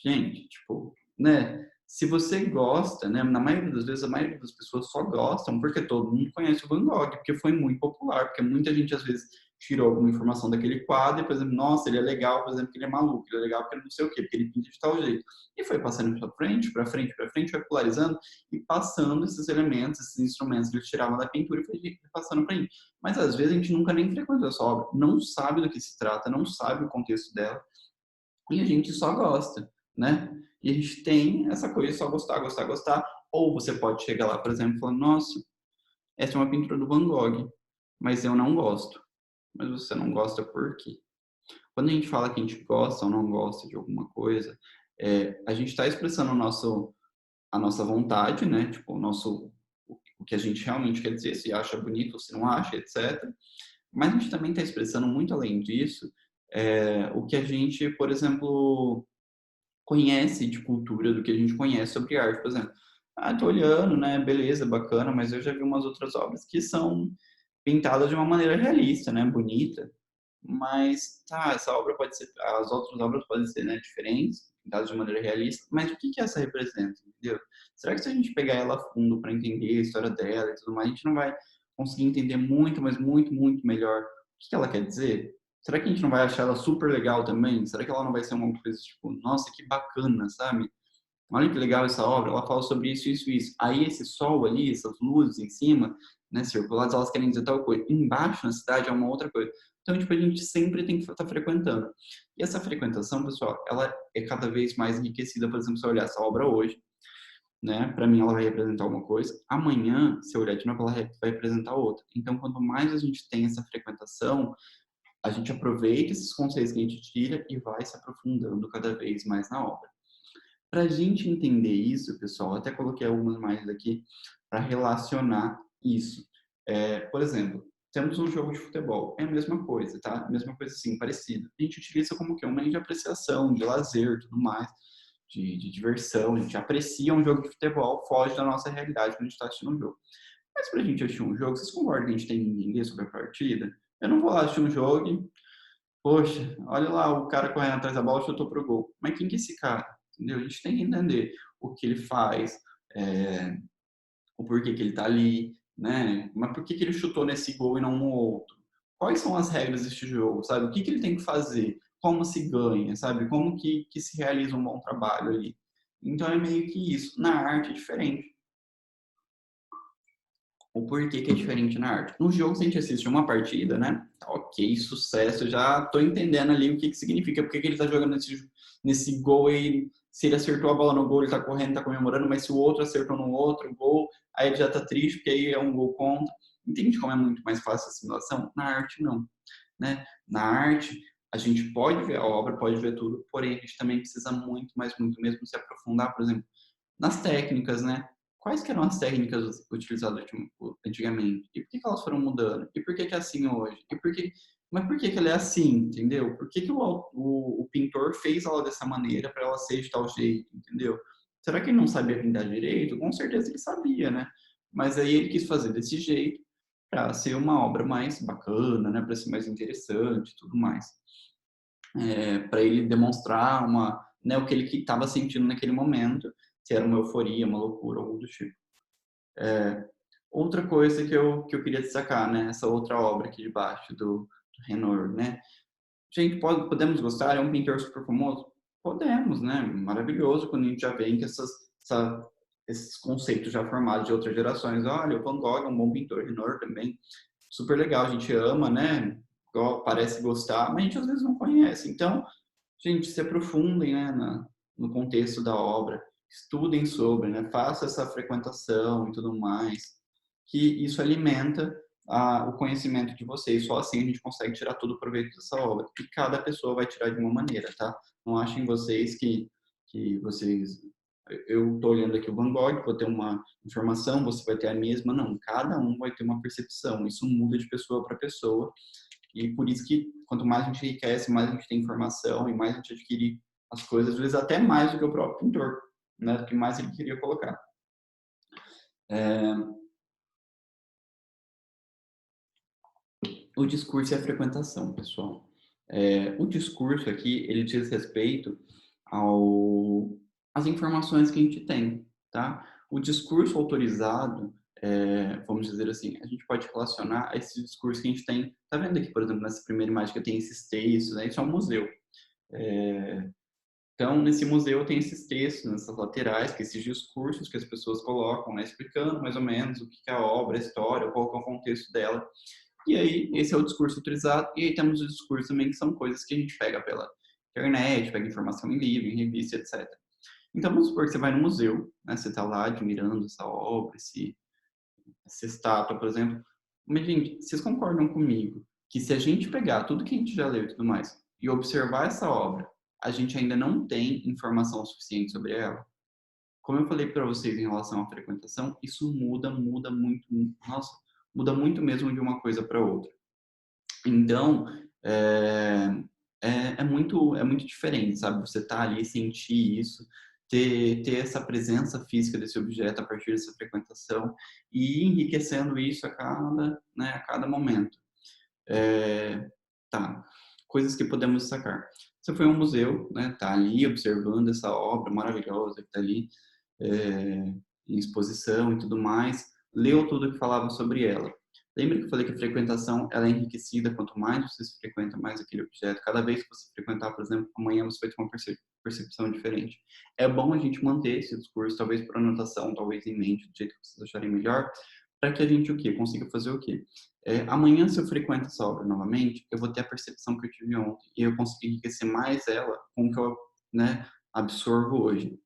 Gente, tipo, né? Se você gosta, né? Na maioria das vezes, a maioria das pessoas só gostam porque todo mundo conhece o Van Gogh, porque foi muito popular, porque muita gente às vezes tirou alguma informação daquele quadro e, por exemplo, nossa, ele é legal, por exemplo, porque ele é maluco, ele é legal porque ele não sei o quê, porque ele pinta de tal jeito. E foi passando para frente, para frente, para frente, foi polarizando e passando esses elementos, esses instrumentos que ele tirava da pintura e foi passando para ele. Mas às vezes a gente nunca nem frequentou essa obra, não sabe do que se trata, não sabe o contexto dela e a gente só gosta, né? E a gente tem essa coisa de só gostar, gostar, gostar. Ou você pode chegar lá, por exemplo, e falar, nossa, essa é uma pintura do Van Gogh, mas eu não gosto. Mas você não gosta por quê? Quando a gente fala que a gente gosta ou não gosta de alguma coisa, a gente está expressando a nossa vontade, né? Tipo, o que a gente realmente quer dizer, se acha bonito ou se não acha, etc. Mas a gente também está expressando muito além disso, o que a gente, por exemplo, conhece de cultura, do que a gente conhece sobre arte. Por exemplo, tô olhando, né, beleza, bacana, mas eu já vi umas outras obras que são pintadas de uma maneira realista, né, bonita. Mas, tá, essa obra pode ser, as outras obras podem ser, né, diferentes, pintadas de maneira realista, mas o que que essa representa, entendeu? Será que se a gente pegar ela a fundo para entender a história dela e tudo mais, a gente não vai conseguir entender muito, mas muito, muito melhor o que que ela quer dizer? Será que a gente não vai achar ela super legal também? Será que ela não vai ser uma coisa tipo, nossa, que bacana, sabe? Olha que legal essa obra, ela fala sobre isso, isso, isso. Aí esse sol ali, essas luzes em cima, né, circulares, elas querem dizer tal coisa. Embaixo na cidade é uma outra coisa. Então, tipo, a gente sempre tem que estar frequentando. E essa frequentação, pessoal, ela é cada vez mais enriquecida. Por exemplo, se eu olhar essa obra hoje, né, para mim ela vai representar uma coisa. Amanhã, se eu olhar de novo, ela vai representar outra. Então, quanto mais a gente tem essa frequentação, a gente aproveita esses conceitos que a gente tira e vai se aprofundando cada vez mais na obra. Para a gente entender isso, pessoal, até coloquei algumas imagens aqui para relacionar isso. Por exemplo, temos um jogo de futebol, é a mesma coisa, tá? A mesma coisa assim, parecida. A gente utiliza como que um meio de apreciação, de lazer, tudo mais, de diversão. A gente aprecia um jogo de futebol, foge da nossa realidade quando a gente está assistindo um jogo. Mas pra gente assistir um jogo, vocês concordam que a gente tem que entender sobre a partida? Eu não vou lá assistir um jogo e, poxa, olha lá o cara correndo atrás da bola, chutou pro gol. Mas quem que é esse cara? Entendeu? A gente tem que entender o que ele faz, é, o porquê que ele tá ali, né? Mas por que que ele chutou nesse gol e não no outro? Quais são as regras deste jogo, sabe? O que que ele tem que fazer? Como se ganha, sabe? Como que se realiza um bom trabalho ali? Então é meio que isso. Na arte é diferente. O porquê que é diferente na arte. No jogo, se a gente assiste uma partida, né? Ok, sucesso, já tô entendendo ali o que que significa, porque que ele tá jogando nesse gol aí, se ele acertou a bola no gol, ele tá correndo, tá comemorando, mas se o outro acertou no outro gol, aí ele já tá triste, porque aí é um gol contra. Entende como é muito mais fácil a simulação? Na arte, não, né? Na arte, a gente pode ver a obra, pode ver tudo, porém a gente também precisa muito, mas muito mesmo se aprofundar, por exemplo, nas técnicas, né? Quais que eram as técnicas utilizadas antigamente? E por que elas foram mudando? E por que é assim hoje? Mas por que ela é assim, entendeu? Por que o pintor fez ela dessa maneira para ela ser de tal jeito, entendeu? Será que ele não sabia pintar direito? Com certeza ele sabia, né? Mas aí ele quis fazer desse jeito para ser uma obra mais bacana, né? Para ser mais interessante e tudo mais. Para ele demonstrar né, o que ele estava sentindo naquele momento, se era uma euforia, uma loucura, algo do tipo. Outra coisa que eu queria destacar, né, essa outra obra aqui de baixo do Renoir, né? Gente, podemos gostar, é um pintor super famoso? Podemos, né? Maravilhoso quando a gente já vê que esses conceitos já formados de outras gerações. Olha, o Van Gogh é um bom pintor, Renoir também, super legal, a gente ama, né? Parece gostar, mas a gente às vezes não conhece. Então, gente, se aprofundem, né, no contexto da obra, estudem sobre, né, faça essa frequentação e tudo mais, que isso alimenta o conhecimento de vocês. Só assim a gente consegue tirar todo o proveito dessa obra. E cada pessoa vai tirar de uma maneira, tá? Não achem vocês que vocês... Eu estou olhando aqui o Van Gogh, vou ter uma informação, você vai ter a mesma. Não, cada um vai ter uma percepção. Isso muda de pessoa para pessoa. E por isso que quanto mais a gente enriquece, mais a gente tem informação e mais a gente adquire as coisas, às vezes até mais do que o próprio pintor, né? Do que mais ele queria colocar. O discurso e a frequentação, pessoal. O discurso aqui, ele diz respeito às informações que a gente tem, tá? O discurso autorizado, vamos dizer assim, a gente pode relacionar a esse discurso que a gente tem. Tá vendo aqui, por exemplo, nessa primeira imagem que tem esses textos, né? Isso é um museu. Então, nesse museu tem esses textos, nessas laterais, que esses discursos que as pessoas colocam, né, explicando mais ou menos o que é a obra, a história, qual é o contexto dela. E aí, esse é o discurso utilizado. E aí temos os discursos também, que são coisas que a gente pega pela internet, pega informação em livro, em revista, etc. Então, vamos supor que você vai no museu, né, você está lá admirando essa obra, essa estátua, por exemplo. Mas, gente, vocês concordam comigo que se a gente pegar tudo que a gente já leu e tudo mais e observar essa obra, a gente ainda não tem informação suficiente sobre ela? Como eu falei para vocês em relação à frequentação, isso muda muito, nossa, muda muito mesmo de uma coisa para outra. Então, é muito diferente, sabe? Você tá ali, sentir isso, ter essa presença física desse objeto a partir dessa frequentação e ir enriquecendo isso né, a cada momento. Tá, coisas que podemos destacar. Você foi a um museu, né? Tá ali observando essa obra maravilhosa que tá ali em exposição e tudo mais, leu tudo que falava sobre ela. Lembra que eu falei que a frequentação ela é enriquecida quanto mais você se frequenta mais aquele objeto. Cada vez que você frequentar, por exemplo, amanhã você vai ter uma percepção diferente. É bom a gente manter esse discurso, talvez por anotação, talvez em mente, do jeito que vocês acharem melhor, para que a gente o quê? Consiga fazer o quê? Amanhã, se eu frequento essa obra novamente, eu vou ter a percepção que eu tive ontem e eu consigo enriquecer mais ela com o que eu, né, absorvo hoje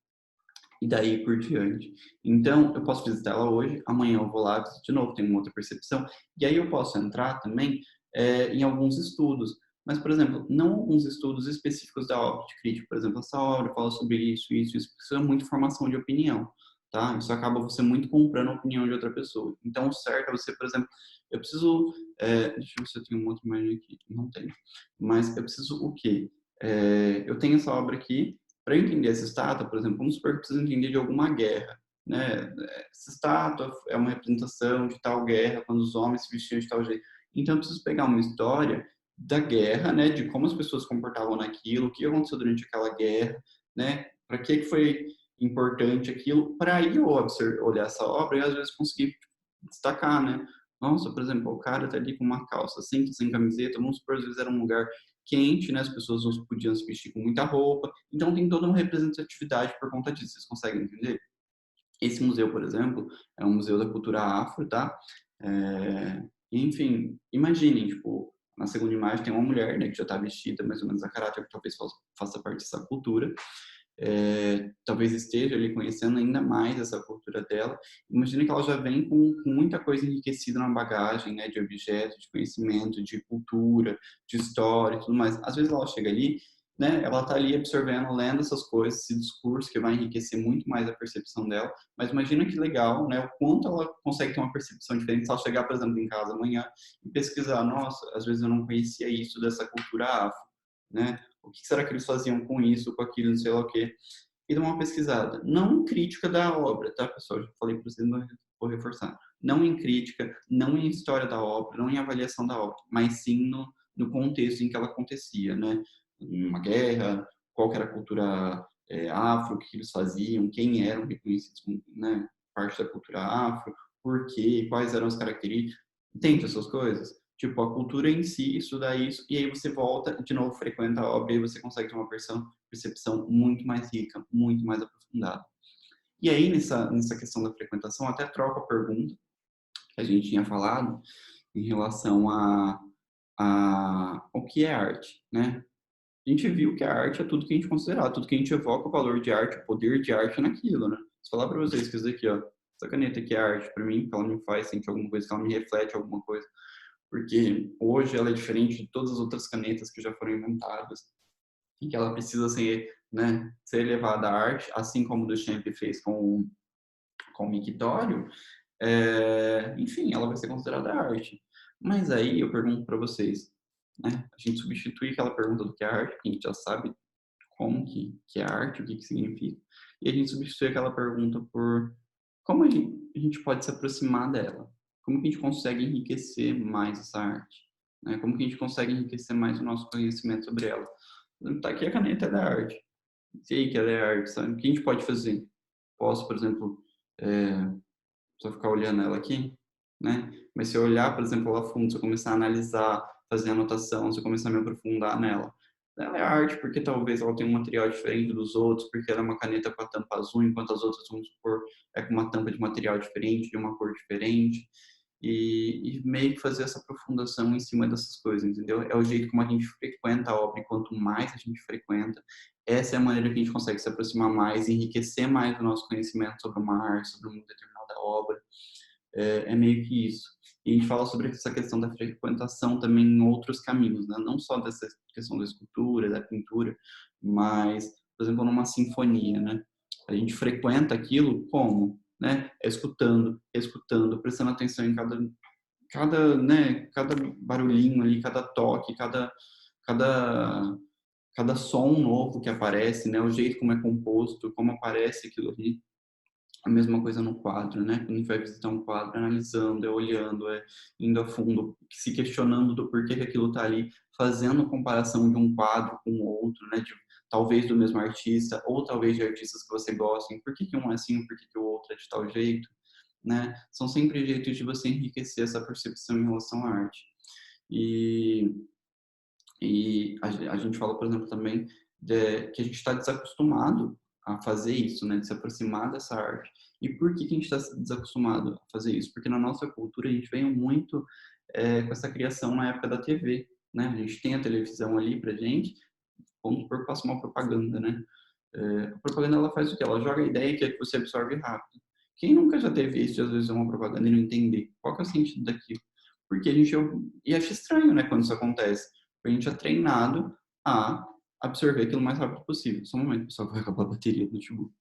e daí por diante. Então, eu posso visitar ela hoje, amanhã eu vou lá de novo, tenho uma outra percepção, e aí eu posso entrar também em alguns estudos, mas, por exemplo, não alguns estudos específicos da obra de crítica, por exemplo, essa obra fala sobre isso, isso, isso, porque isso é muita formação de opinião, tá? Isso acaba você muito comprando a opinião de outra pessoa. Então, o certo é você, por exemplo, eu preciso, deixa eu ver se eu tenho uma outra imagem aqui, não tenho, mas eu preciso o quê? Eu tenho essa obra aqui, para entender essa estátua, por exemplo, vamos supor que eu preciso entender de alguma guerra, né? Essa estátua é uma representação de tal guerra, quando os homens se vestiam de tal jeito. Então, eu preciso pegar uma história da guerra, né? De como as pessoas se comportavam naquilo, o que aconteceu durante aquela guerra, né? Para que foi importante aquilo, para aí eu olhar essa obra e às vezes conseguir destacar, né? Nossa, por exemplo, o cara tá ali com uma calça assim, sem camiseta, vamos supor, às vezes era um lugar quente, né? As pessoas não podiam se vestir com muita roupa, então tem toda uma representatividade por conta disso, vocês conseguem entender? Esse museu, por exemplo, é um museu da cultura afro, tá? Enfim, imaginem, tipo, na segunda imagem tem uma mulher, né, que já está vestida mais ou menos a caráter, que talvez faça parte dessa cultura, talvez esteja ali conhecendo ainda mais essa cultura dela. Imagina que ela já vem com muita coisa enriquecida na bagagem, né, de objetos, de conhecimento, de cultura, de história e tudo mais. Às vezes ela chega ali, né, ela está ali absorvendo, lendo essas coisas, esse discurso que vai enriquecer muito mais a percepção dela. Mas imagina que legal, né, o quanto ela consegue ter uma percepção diferente se ela chegar, por exemplo, em casa amanhã e pesquisar, nossa, às vezes eu não conhecia isso dessa cultura afro, né? O que será que eles faziam com isso, com aquilo, não sei lá o quê. E dar uma pesquisada. Não em crítica da obra, tá, pessoal? Já falei para vocês, mas vou reforçar. Não em crítica, não em história da obra, não em avaliação da obra, mas sim no contexto em que ela acontecia, né? Uma guerra, qual era a cultura afro, o que eles faziam, quem eram reconhecidos como, né, parte da cultura afro, por quê, quais eram as características. Entende essas coisas? Tipo, a cultura em si, estudar isso, e aí você volta, de novo, frequenta a obra e você consegue ter uma percepção muito mais rica, muito mais aprofundada. E aí, nessa questão da frequentação, até troca a pergunta que a gente tinha falado em relação a o que é arte, né? A gente viu que a arte é tudo que a gente considerar, tudo que a gente evoca o valor de arte, o poder de arte naquilo, né? Se falar para vocês que isso daqui, ó, essa caneta aqui é arte para mim, que ela me faz sentir alguma coisa, que ela me reflete alguma coisa, porque hoje ela é diferente de todas as outras canetas que já foram inventadas, e que ela precisa ser, né, ser elevada à arte, assim como o Duchamp fez com o mictório, enfim, ela vai ser considerada arte. Mas aí eu pergunto para vocês, né, a gente substitui aquela pergunta do que é arte, que a gente já sabe como que é arte, o que significa, e a gente substitui aquela pergunta por como a gente pode se aproximar dela, como que a gente consegue enriquecer mais essa arte, né? Como que a gente consegue enriquecer mais o nosso conhecimento sobre ela. Tá aqui a caneta da arte. Sei que ela é arte, sabe? O que a gente pode fazer? Posso, por exemplo, é, só ficar olhando ela aqui, né? Mas se eu olhar, por exemplo, ela a fundo, se eu começar a analisar, fazer anotação, se eu começar a me aprofundar nela, ela é arte porque talvez ela tenha um material diferente dos outros, porque ela é uma caneta com a tampa azul, enquanto as outras, vamos supor, é com uma tampa de material diferente, de uma cor diferente. E meio que fazer essa aprofundação em cima dessas coisas, entendeu? É o jeito como a gente frequenta a obra, e quanto mais a gente frequenta, essa é a maneira que a gente consegue se aproximar mais, enriquecer mais o nosso conhecimento sobre uma arte, sobre uma determinada obra. É meio que isso. E a gente fala sobre essa questão da frequentação também em outros caminhos, né? Não só dessa questão da escultura, da pintura, mas, por exemplo, numa sinfonia, né? A gente frequenta aquilo como? Né? Escutando, escutando, prestando atenção em cada barulhinho ali, cada toque, cada, cada som novo que aparece, né? O jeito como é composto, como aparece aquilo ali. A mesma coisa no quadro, né? Quando a gente vai visitar um quadro, analisando, olhando, indo a fundo, se questionando do porquê que aquilo está ali, fazendo comparação de um quadro com o outro, né? Talvez do mesmo artista, ou talvez de artistas que você gosta. Por que um é assim, por que o outro é de tal jeito, né? São sempre jeitos de você enriquecer essa percepção em relação à arte. E a gente fala, por exemplo, também que a gente está desacostumado a fazer isso, né, de se aproximar dessa arte. E por que a gente está desacostumado a fazer isso? Porque na nossa cultura a gente veio muito com essa criação na época da TV, né? A gente tem a televisão ali pra gente, vamos supor que passa uma propaganda, né? A propaganda ela faz o quê? Ela joga a ideia que é que você absorve rápido. Quem nunca já teve isso de às vezes uma propaganda e não entender qual que é o sentido daquilo? Porque a gente e acha estranho, né, quando isso acontece. A gente é treinado a absorver aquilo o mais rápido possível. Só um momento, pessoal, que vai acabar a bateria do notebook.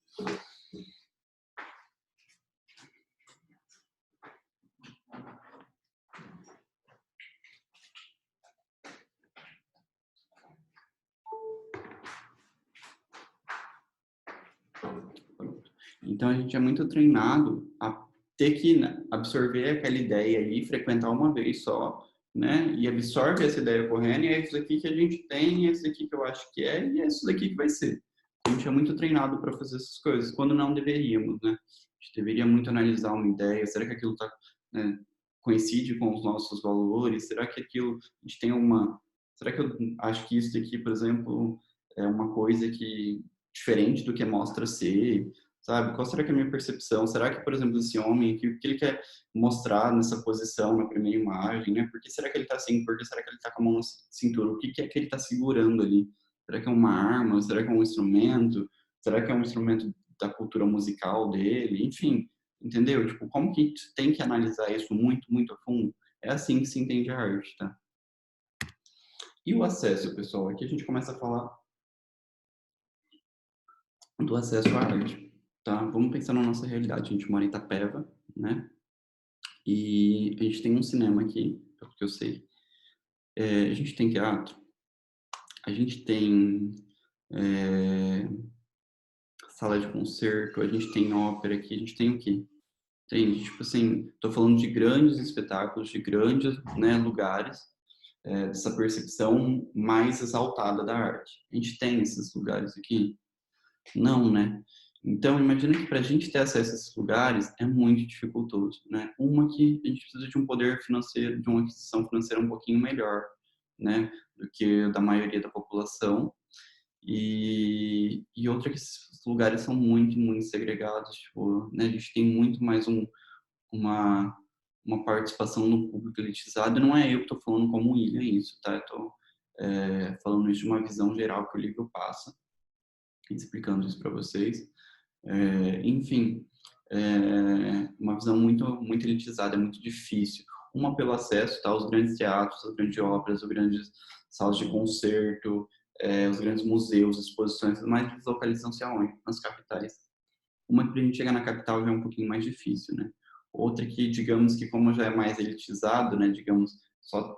Então a gente é muito treinado a ter que, né, absorver aquela ideia ali, frequentar uma vez só, né? E absorve essa ideia correndo, e é isso aqui que a gente tem, é isso aqui que eu acho que é, e é isso daqui que vai ser. A gente é muito treinado para fazer essas coisas, quando não deveríamos, né? A gente deveria muito analisar uma ideia, será que aquilo tá, né, coincide com os nossos valores? Será que aquilo, a gente tem uma... Será que eu acho que isso daqui, por exemplo, é uma coisa que diferente do que mostra ser, sabe? Qual será que é a minha percepção? Será que, por exemplo, esse homem, o que ele quer mostrar nessa posição, na primeira imagem, né? Por que será que ele tá assim? Por que será que ele tá com a mão na cintura? O que é que ele tá segurando ali? Será que é uma arma? Será que é um instrumento? Será que é um instrumento da cultura musical dele? Enfim, entendeu? Tipo, como que a gente tem que analisar isso muito, muito a fundo? É assim que se entende a arte, tá? E o acesso, pessoal? Aqui a gente começa a falar do acesso à arte, tá? Vamos pensar na nossa realidade. A gente mora em Itapeva, né? E a gente tem um cinema aqui, pelo que eu sei. A gente tem teatro, a gente tem é, sala de concerto, a gente tem ópera aqui, a gente tem o quê? Tem, tipo assim, tô falando de grandes espetáculos, de grandes, né, lugares, dessa percepção mais exaltada da arte. A gente tem esses lugares aqui? Não, né? Então, imagina que para a gente ter acesso a esses lugares é muito dificultoso, né? Uma que a gente precisa de um poder financeiro, de uma aquisição financeira um pouquinho melhor, né? Do que da maioria da população. E outra que esses lugares são muito, muito segregados, tipo, né? A gente tem muito mais uma, uma participação no público elitizado. Não é eu que estou falando como ilha isso, tá? Eu estou falando isso de uma visão geral que o livro passa, explicando isso para vocês. Enfim, uma visão muito, muito elitizada, é muito difícil. Uma pelo acesso, tá? Os grandes teatros, as grandes óperas, as grandes salas de concerto, os grandes museus, exposições, mas eles localizam-se aonde? Nas capitais. Uma que para a gente chegar na capital já é um pouquinho mais difícil, né? Outra que, digamos que como já é mais elitizado, né? Digamos, só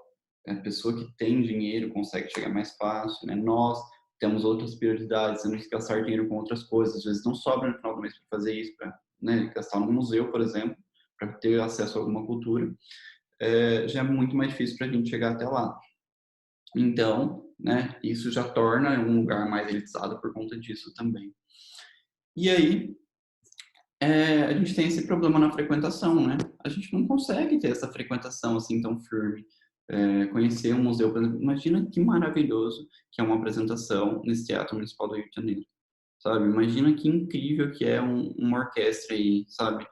a pessoa que tem dinheiro consegue chegar mais fácil, né? Nós temos outras prioridades, temos que gastar dinheiro com outras coisas, às vezes não sobra no final do mês para fazer isso, para, né, gastar no museu, por exemplo, para ter acesso a alguma cultura, já é muito mais difícil para a gente chegar até lá. Então, né, isso já torna um lugar mais elitizado por conta disso também. E aí, a gente tem esse problema na frequentação, né? A gente não consegue ter essa frequentação assim tão firme. Conhecer um museu, por exemplo, imagina que maravilhoso que é uma apresentação nesse Teatro Municipal do Rio de Janeiro, sabe? Imagina que incrível que é uma orquestra aí, sabe?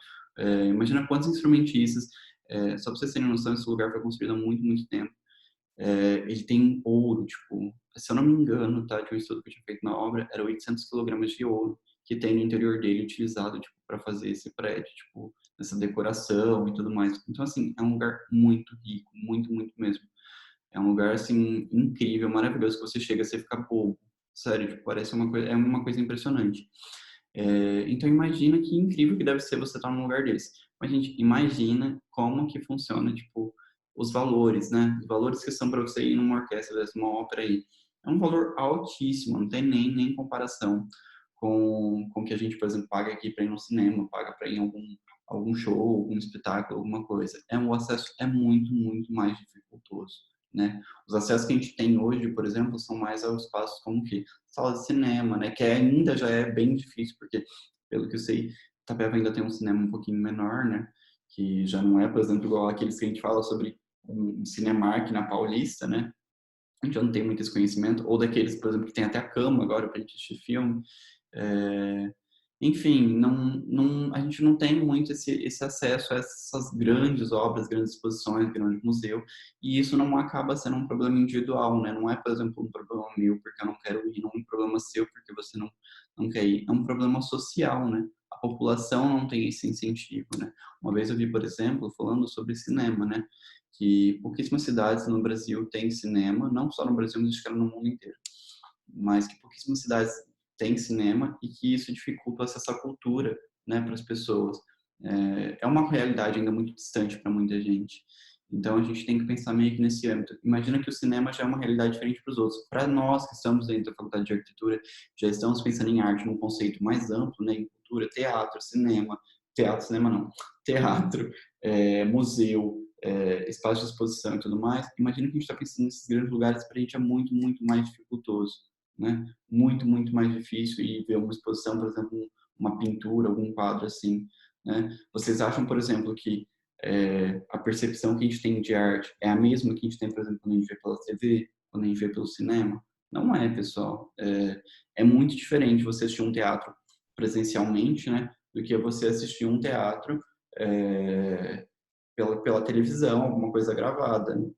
Imagina quantos instrumentistas. Só para vocês terem noção, esse lugar foi construído há muito, muito tempo. Ele tem ouro, tipo, se eu não me engano, tá, de um estudo que eu tinha feito na obra, era 800 quilogramas de ouro que tem no interior dele utilizado, tipo, para fazer esse prédio, tipo, essa decoração e tudo mais. Então, assim, é um lugar muito rico, muito, muito mesmo. É um lugar, assim, incrível, maravilhoso, que você chega, você fica bobo. Sério, tipo, parece uma coisa, é uma coisa impressionante. Então, imagina que incrível que deve ser você estar num lugar desse. Mas, gente, imagina como que funciona, tipo, os valores, né? Os valores que são para você ir numa orquestra, numa ópera aí. É um valor altíssimo, não tem nem comparação com o que a gente, por exemplo, paga aqui para ir no cinema, paga para ir em algum show, algum espetáculo, alguma coisa. O acesso é muito, muito mais dificultoso, né? Os acessos que a gente tem hoje, por exemplo, são mais aos espaços como que sala de cinema, né? Que ainda já é bem difícil, porque, pelo que eu sei, Itapeva ainda tem um cinema um pouquinho menor, né? Que já não é, por exemplo, igual aqueles que a gente fala sobre um Cinemark na Paulista, né? A gente já não tem muito esse conhecimento. Ou daqueles, por exemplo, que tem até a cama agora para a gente assistir filme. É, enfim, a gente não tem muito esse acesso a essas grandes obras, grandes exposições, grandes museu, e isso não acaba sendo um problema individual, né? Não é, por exemplo, um problema meu porque eu não quero ir, não é um problema seu porque você não quer ir, é um problema social, né? A população não tem esse incentivo, né? Uma vez eu vi, por exemplo, falando sobre cinema, né? Que pouquíssimas cidades no Brasil têm cinema, não só no Brasil, mas acho que era no mundo inteiro, mas que pouquíssimas cidades têm cinema e que isso dificulta o acesso à cultura, né, para as pessoas. É uma realidade ainda muito distante para muita gente. Então a gente tem que pensar meio que nesse âmbito. Imagina que o cinema já é uma realidade diferente para os outros. Para nós que estamos dentro da faculdade de arquitetura, já estamos pensando em arte num conceito mais amplo, né, em cultura, teatro, cinema não, teatro, museu, espaço de exposição e tudo mais, imagina que a gente está pensando nesses grandes lugares, para a gente é muito, muito mais dificultoso, né? Muito, muito mais difícil e ver uma exposição, por exemplo, uma pintura, algum quadro assim, né? Vocês acham, por exemplo, que a percepção que a gente tem de arte é a mesma que a gente tem, por exemplo, quando a gente vê pela TV, quando a gente vê pelo cinema? Não é, pessoal. É muito diferente você assistir um teatro presencialmente, né, do que você assistir um teatro pela televisão, alguma coisa gravada. Né?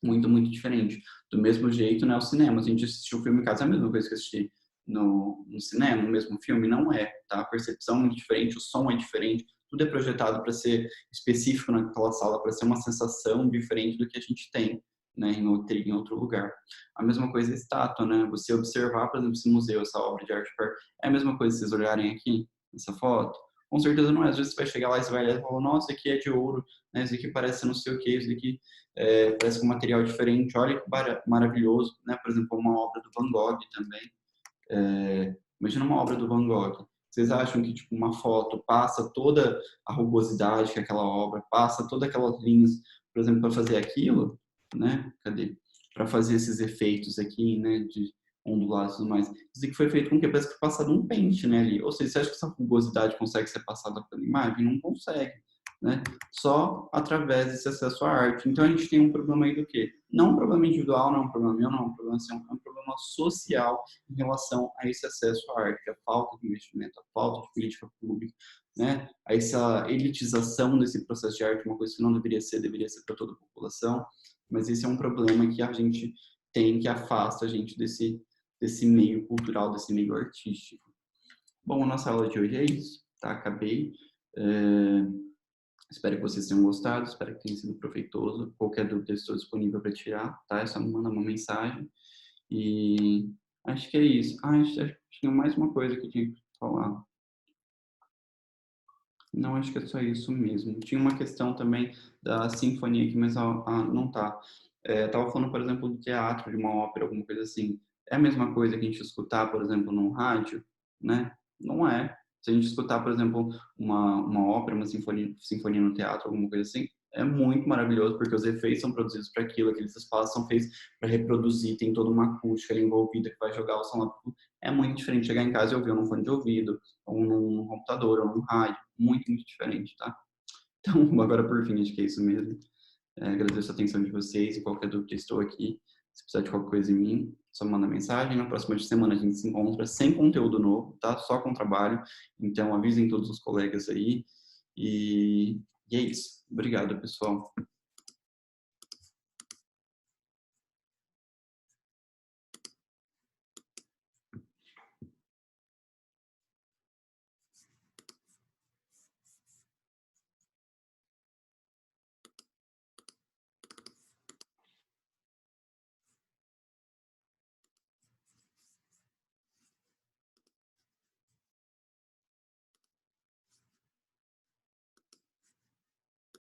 Muito, muito diferente. Do mesmo jeito, né, o cinema. Se a gente assistiu o filme em casa, é a mesma coisa que assistir no cinema, no mesmo filme? Não é, tá? A percepção é muito diferente, o som é diferente, tudo é projetado para ser específico naquela sala, para ser uma sensação diferente do que a gente tem, né, em outro lugar. A mesma coisa é estátua, né? Você observar, por exemplo, esse museu, essa obra de arte, é a mesma coisa vocês olharem aqui, nessa foto? Com certeza não é. Às vezes você vai chegar lá e você vai olhar e falar, nossa, aqui é de ouro, né? Isso aqui parece não sei o que, isso aqui parece com um material diferente, olha que maravilhoso, né? Por exemplo, uma obra do Van Gogh também. Imagina uma obra do Van Gogh. Vocês acham que tipo uma foto passa toda a rugosidade que aquela obra passa, todas aquelas linhas, por exemplo, para fazer aquilo, né? Cadê? Para fazer esses efeitos aqui, né? De ondulados e tudo mais. Isso aqui foi feito com que parece que foi passado um pente, né? Ali. Ou seja, você acha que essa rugosidade consegue ser passada pela imagem? Não consegue. Né? Só através desse acesso à arte. Então a gente tem um problema aí do quê? Não um problema individual, não é um problema meu, não é um problema assim, é um problema social em relação a esse acesso à arte, a falta de investimento, a falta de política pública, né? A essa elitização desse processo de arte, uma coisa que não deveria ser para toda a população, mas esse é um problema que a gente tem, que afasta a gente desse meio cultural, desse meio artístico. Bom, a nossa aula de hoje é isso, tá? Acabei. Espero que vocês tenham gostado, espero que tenha sido proveitoso. Qualquer dúvida, estou disponível para tirar, tá? É só me mandar uma mensagem. E acho que é isso. Acho que tinha mais uma coisa que eu tinha que falar. Não, acho que é só isso mesmo. Tinha uma questão também da sinfonia aqui, mas não tá. Tava falando, por exemplo, do teatro, de uma ópera, alguma coisa assim. É a mesma coisa que a gente escutar, por exemplo, num rádio, né? Não é. Se a gente escutar, por exemplo, uma ópera, uma sinfonia no teatro, alguma coisa assim, é muito maravilhoso, porque os efeitos são produzidos para aquilo, aqueles espaços são feitos para reproduzir, tem toda uma acústica ali envolvida que vai jogar o som lá. É muito diferente chegar em casa e ouvir num fone de ouvido, ou num computador, ou num rádio. Muito, muito diferente, tá? Então, agora por fim, acho que é isso mesmo. Agradeço a atenção de vocês e qualquer dúvida, estou aqui. Se precisar de qualquer coisa em mim, só manda mensagem. Na próxima semana a gente se encontra sem conteúdo novo, tá? Só com trabalho. Então, avisem todos os colegas aí. E é isso. Obrigado, pessoal.